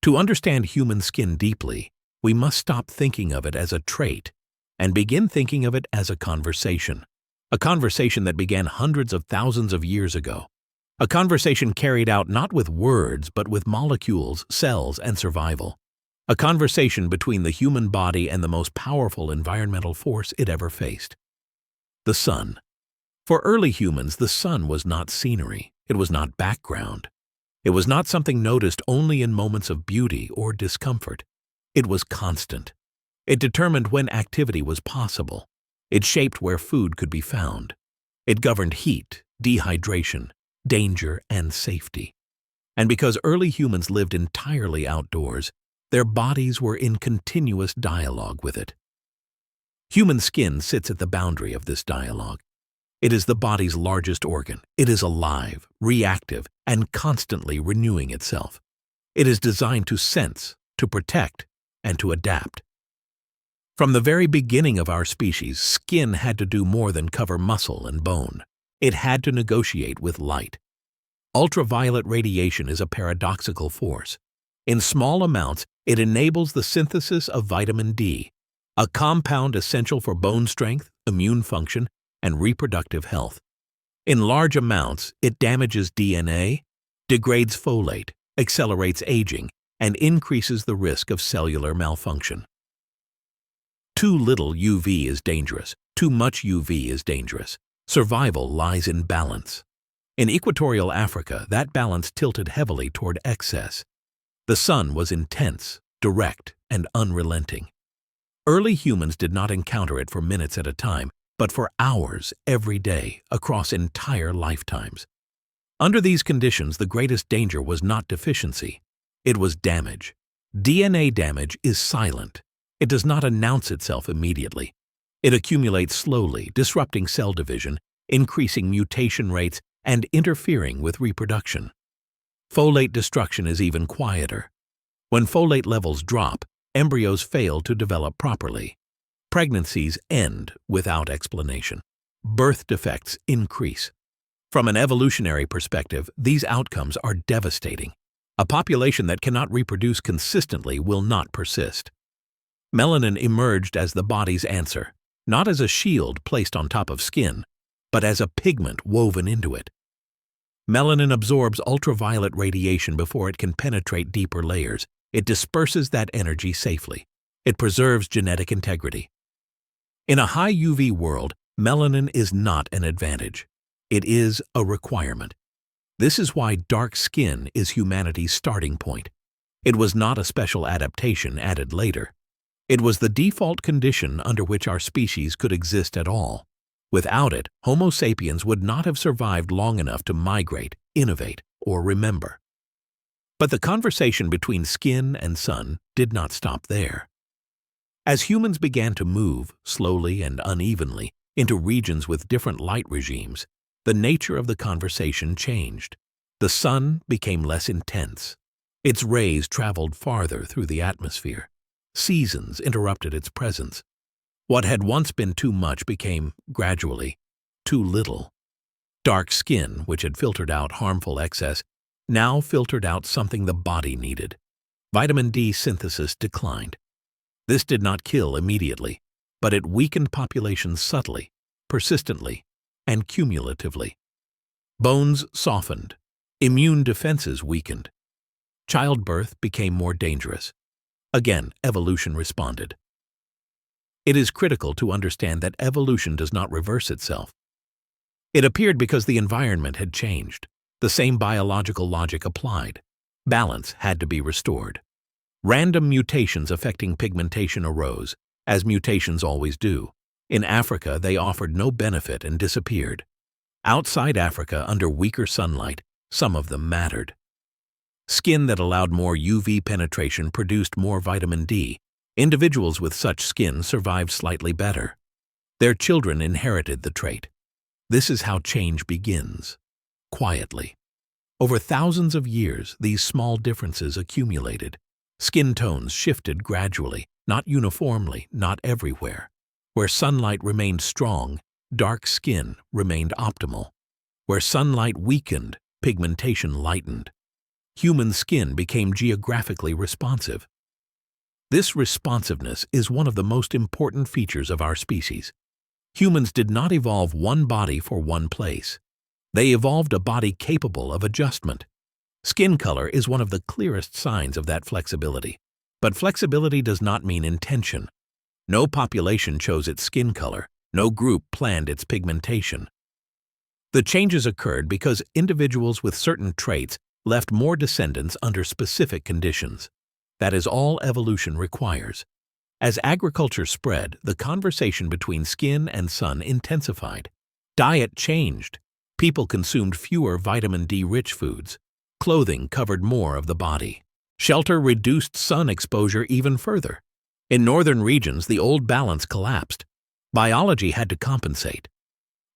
To understand human skin deeply, we must stop thinking of it as a trait and begin thinking of it as a conversation that began hundreds of thousands of years ago. A conversation carried out not with words but with molecules, cells, and survival. A conversation between the human body and the most powerful environmental force it ever faced. The sun. For early humans, the sun was not scenery. It was not background. It was not something noticed only in moments of beauty or discomfort. It was constant. It determined when activity was possible. It shaped where food could be found. It governed heat, dehydration, danger, and safety. And because early humans lived entirely outdoors, their bodies were in continuous dialogue with it. Human skin sits at the boundary of this dialogue. It is the body's largest organ. It is alive, reactive, and constantly renewing itself. It is designed to sense, to protect, and to adapt. From the very beginning of our species, skin had to do more than cover muscle and bone. It had to negotiate with light. Ultraviolet radiation is a paradoxical force. In small amounts, it enables the synthesis of vitamin D, a compound essential for bone strength, immune function, and reproductive health. In large amounts, it damages DNA, degrades folate, accelerates aging, and increases the risk of cellular malfunction. Too little UV is dangerous. Too much UV is dangerous. Survival lies in balance. In equatorial Africa, that balance tilted heavily toward excess. The sun was intense, direct, and unrelenting. Early humans did not encounter it for minutes at a time, but for hours every day across entire lifetimes. Under these conditions, the greatest danger was not deficiency. It was damage. DNA damage is silent. It does not announce itself immediately. It accumulates slowly, disrupting cell division, increasing mutation rates, and interfering with reproduction. Folate destruction is even quieter. When folate levels drop, embryos fail to develop properly. Pregnancies end without explanation. Birth defects increase. From an evolutionary perspective, these outcomes are devastating. A population that cannot reproduce consistently will not persist. Melanin emerged as the body's answer, not as a shield placed on top of skin, but as a pigment woven into it. Melanin absorbs ultraviolet radiation before it can penetrate deeper layers. It disperses that energy safely. It preserves genetic integrity. In a high UV world, melanin is not an advantage. It is a requirement. This is why dark skin is humanity's starting point. It was not a special adaptation added later. It was the default condition under which our species could exist at all. Without it, Homo sapiens would not have survived long enough to migrate, innovate, or remember. But the conversation between skin and sun did not stop there. As humans began to move, slowly and unevenly, into regions with different light regimes, the nature of the conversation changed. The sun became less intense. Its rays traveled farther through the atmosphere. Seasons interrupted its presence. What had once been too much became, gradually, too little. Dark skin, which had filtered out harmful excess, now filtered out something the body needed. Vitamin D synthesis declined. This did not kill immediately, but it weakened populations subtly, persistently, and cumulatively. Bones softened. Immune defenses weakened. Childbirth became more dangerous. Again, evolution responded. It is critical to understand that evolution does not reverse itself. It appeared because the environment had changed. The same biological logic applied. Balance had to be restored. Random mutations affecting pigmentation arose, as mutations always do. In Africa, they offered no benefit and disappeared. Outside Africa, under weaker sunlight, some of them mattered. Skin that allowed more UV penetration produced more vitamin D. Individuals with such skin survived slightly better. Their children inherited the trait. This is how change begins. Quietly. Over thousands of years, these small differences accumulated. Skin tones shifted gradually, not uniformly, not everywhere. Where sunlight remained strong, dark skin remained optimal. Where sunlight weakened, pigmentation lightened. Human skin became geographically responsive. This responsiveness is one of the most important features of our species. Humans did not evolve one body for one place. They evolved a body capable of adjustment. Skin color is one of the clearest signs of that flexibility. But flexibility does not mean intention. No population chose its skin color. No group planned its pigmentation. The changes occurred because individuals with certain traits left more descendants under specific conditions. That is all evolution requires. As agriculture spread, the conversation between skin and sun intensified. Diet changed. People consumed fewer vitamin D-rich foods. Clothing covered more of the body. Shelter reduced sun exposure even further. In northern regions, the old balance collapsed. Biology had to compensate.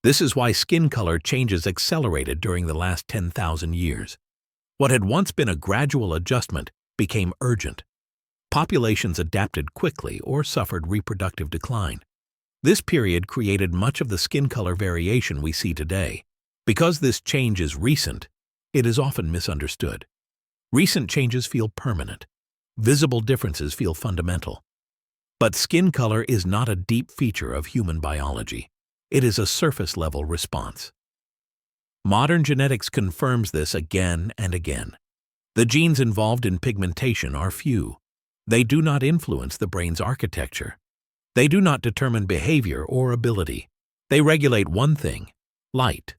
This is why skin color changes accelerated during the last 10,000 years. What had once been a gradual adjustment became urgent. Populations adapted quickly or suffered reproductive decline. This period created much of the skin color variation we see today. Because this change is recent, it is often misunderstood. Recent changes feel permanent. Visible differences feel fundamental. But skin color is not a deep feature of human biology. It is a surface-level response. Modern genetics confirms this again and again. The genes involved in pigmentation are few. They do not influence the brain's architecture. They do not determine behavior or ability. They regulate one thing: light.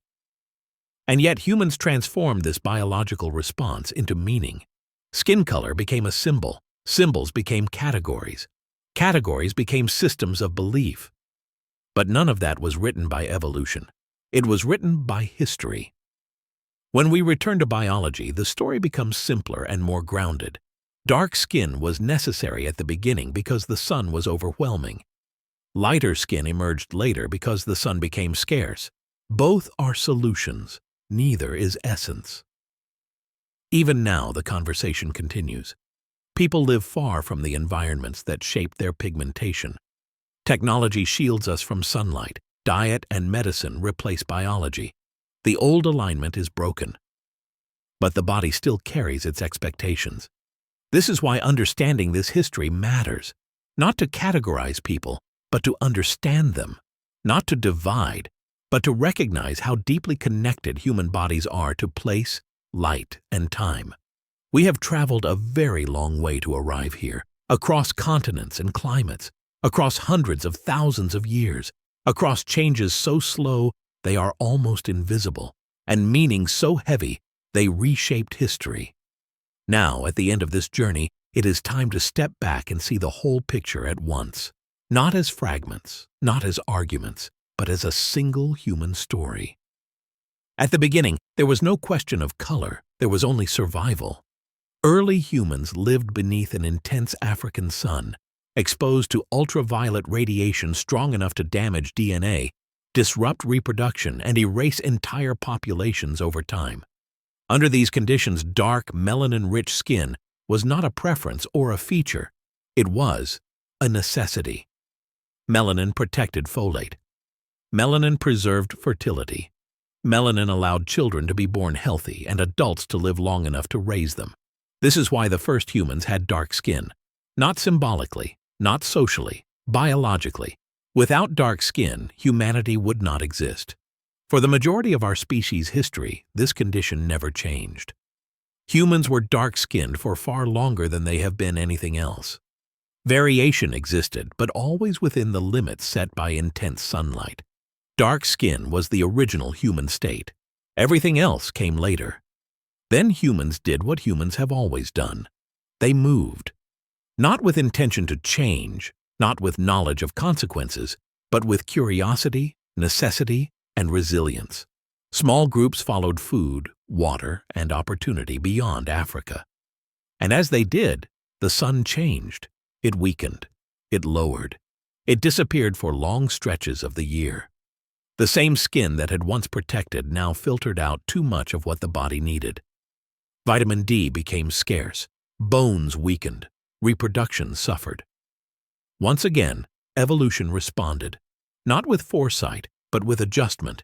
And yet humans transformed this biological response into meaning. Skin color became a symbol. Symbols became categories. Categories became systems of belief. But none of that was written by evolution. It was written by history. When we return to biology, the story becomes simpler and more grounded. Dark skin was necessary at the beginning because the sun was overwhelming. Lighter skin emerged later because the sun became scarce. Both are solutions. Neither is essence. Even now, the conversation continues. People live far from the environments that shaped their pigmentation. Technology shields us from sunlight. Diet and medicine replace biology. The old alignment is broken. But the body still carries its expectations. This is why understanding this history matters. Not to categorize people, but to understand them. Not to divide, but to recognize how deeply connected human bodies are to place, light, and time. We have traveled a very long way to arrive here, across continents and climates, across hundreds of thousands of years, across changes so slow they are almost invisible, and meaning so heavy they reshaped history. Now, at the end of this journey, it is time to step back and see the whole picture at once. Not as fragments, not as arguments, but as a single human story. At the beginning, there was no question of color, there was only survival. Early humans lived beneath an intense African sun, exposed to ultraviolet radiation strong enough to damage DNA, disrupt reproduction, and erase entire populations over time. Under these conditions, dark, melanin-rich skin was not a preference or a feature. It was a necessity. Melanin protected folate. Melanin preserved fertility. Melanin allowed children to be born healthy and adults to live long enough to raise them. This is why the first humans had dark skin. Not symbolically, not socially, biologically. Without dark skin, humanity would not exist. For the majority of our species' history, this condition never changed. Humans were dark-skinned for far longer than they have been anything else. Variation existed, but always within the limits set by intense sunlight. Dark skin was the original human state. Everything else came later. Then humans did what humans have always done. They moved. Not with intention to change, not with knowledge of consequences, but with curiosity, necessity, and resilience. Small groups followed food, water, and opportunity beyond Africa. And as they did, the sun changed. It weakened. It lowered. It disappeared for long stretches of the year. The same skin that had once protected now filtered out too much of what the body needed. Vitamin D became scarce. Bones weakened. Reproduction suffered. Once again, evolution responded, not with foresight, but with adjustment.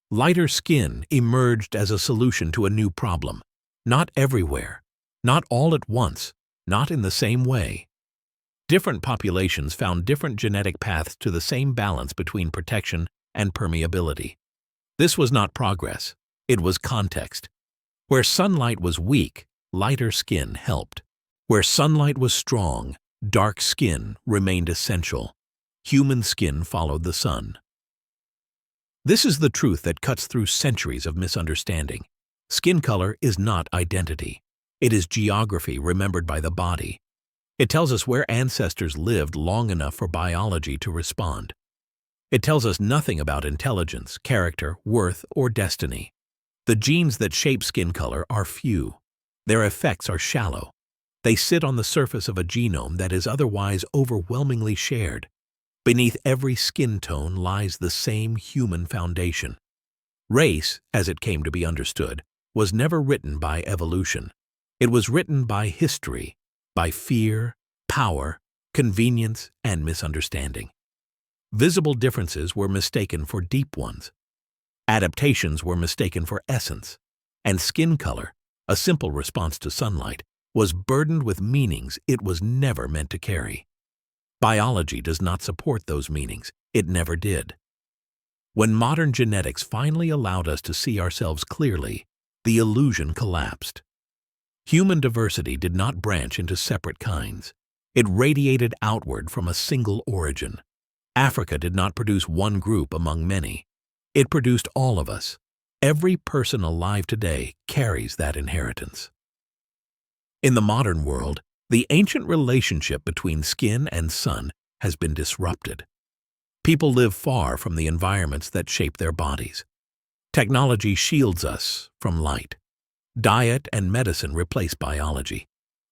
Lighter skin emerged as a solution to a new problem. Not everywhere, not all at once, not in the same way. Different populations found different genetic paths to the same balance between protection and permeability. This was not progress, it was context. Where sunlight was weak, lighter skin helped. Where sunlight was strong, dark skin remained essential. Human skin followed the sun. This is the truth that cuts through centuries of misunderstanding. Skin color is not identity. It is geography remembered by the body. It tells us where ancestors lived long enough for biology to respond. It tells us nothing about intelligence, character, worth, or destiny. The genes that shape skin color are few. Their effects are shallow. They sit on the surface of a genome that is otherwise overwhelmingly shared. Beneath every skin tone lies the same human foundation. Race, as it came to be understood, was never written by evolution. It was written by history, by fear, power, convenience, and misunderstanding. Visible differences were mistaken for deep ones. Adaptations were mistaken for essence. And skin color, a simple response to sunlight, was burdened with meanings it was never meant to carry. Biology does not support those meanings. It never did. When modern genetics finally allowed us to see ourselves clearly, the illusion collapsed. Human diversity did not branch into separate kinds. It radiated outward from a single origin. Africa did not produce one group among many. It produced all of us. Every person alive today carries that inheritance. In the modern world, the ancient relationship between skin and sun has been disrupted. People live far from the environments that shape their bodies. Technology shields us from light. Diet and medicine replace biology.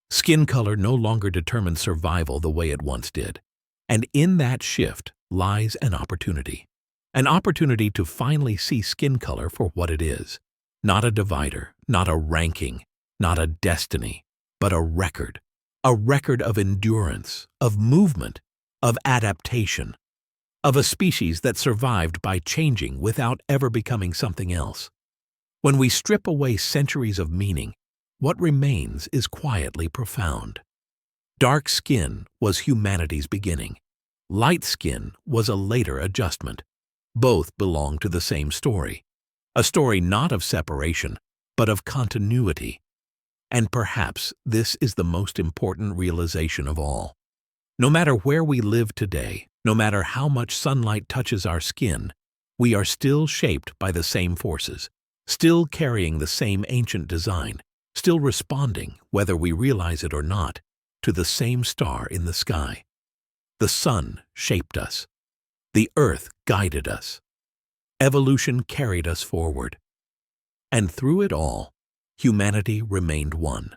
Skin color no longer determines survival the way it once did. And in that shift lies an opportunity. An opportunity to finally see skin color for what it is. Not a divider, not a ranking, not a destiny, but a record. A record of endurance, of movement, of adaptation, of a species that survived by changing without ever becoming something else. When we strip away centuries of meaning, what remains is quietly profound. Dark skin was humanity's beginning. Light skin was a later adjustment. Both belong to the same story. A story not of separation, but of continuity. And perhaps this is the most important realization of all. No matter where we live today, no matter how much sunlight touches our skin, we are still shaped by the same forces, still carrying the same ancient design, still responding, whether we realize it or not, to the same star in the sky. The sun shaped us. The earth guided us. Evolution carried us forward. And through it all, humanity remained one.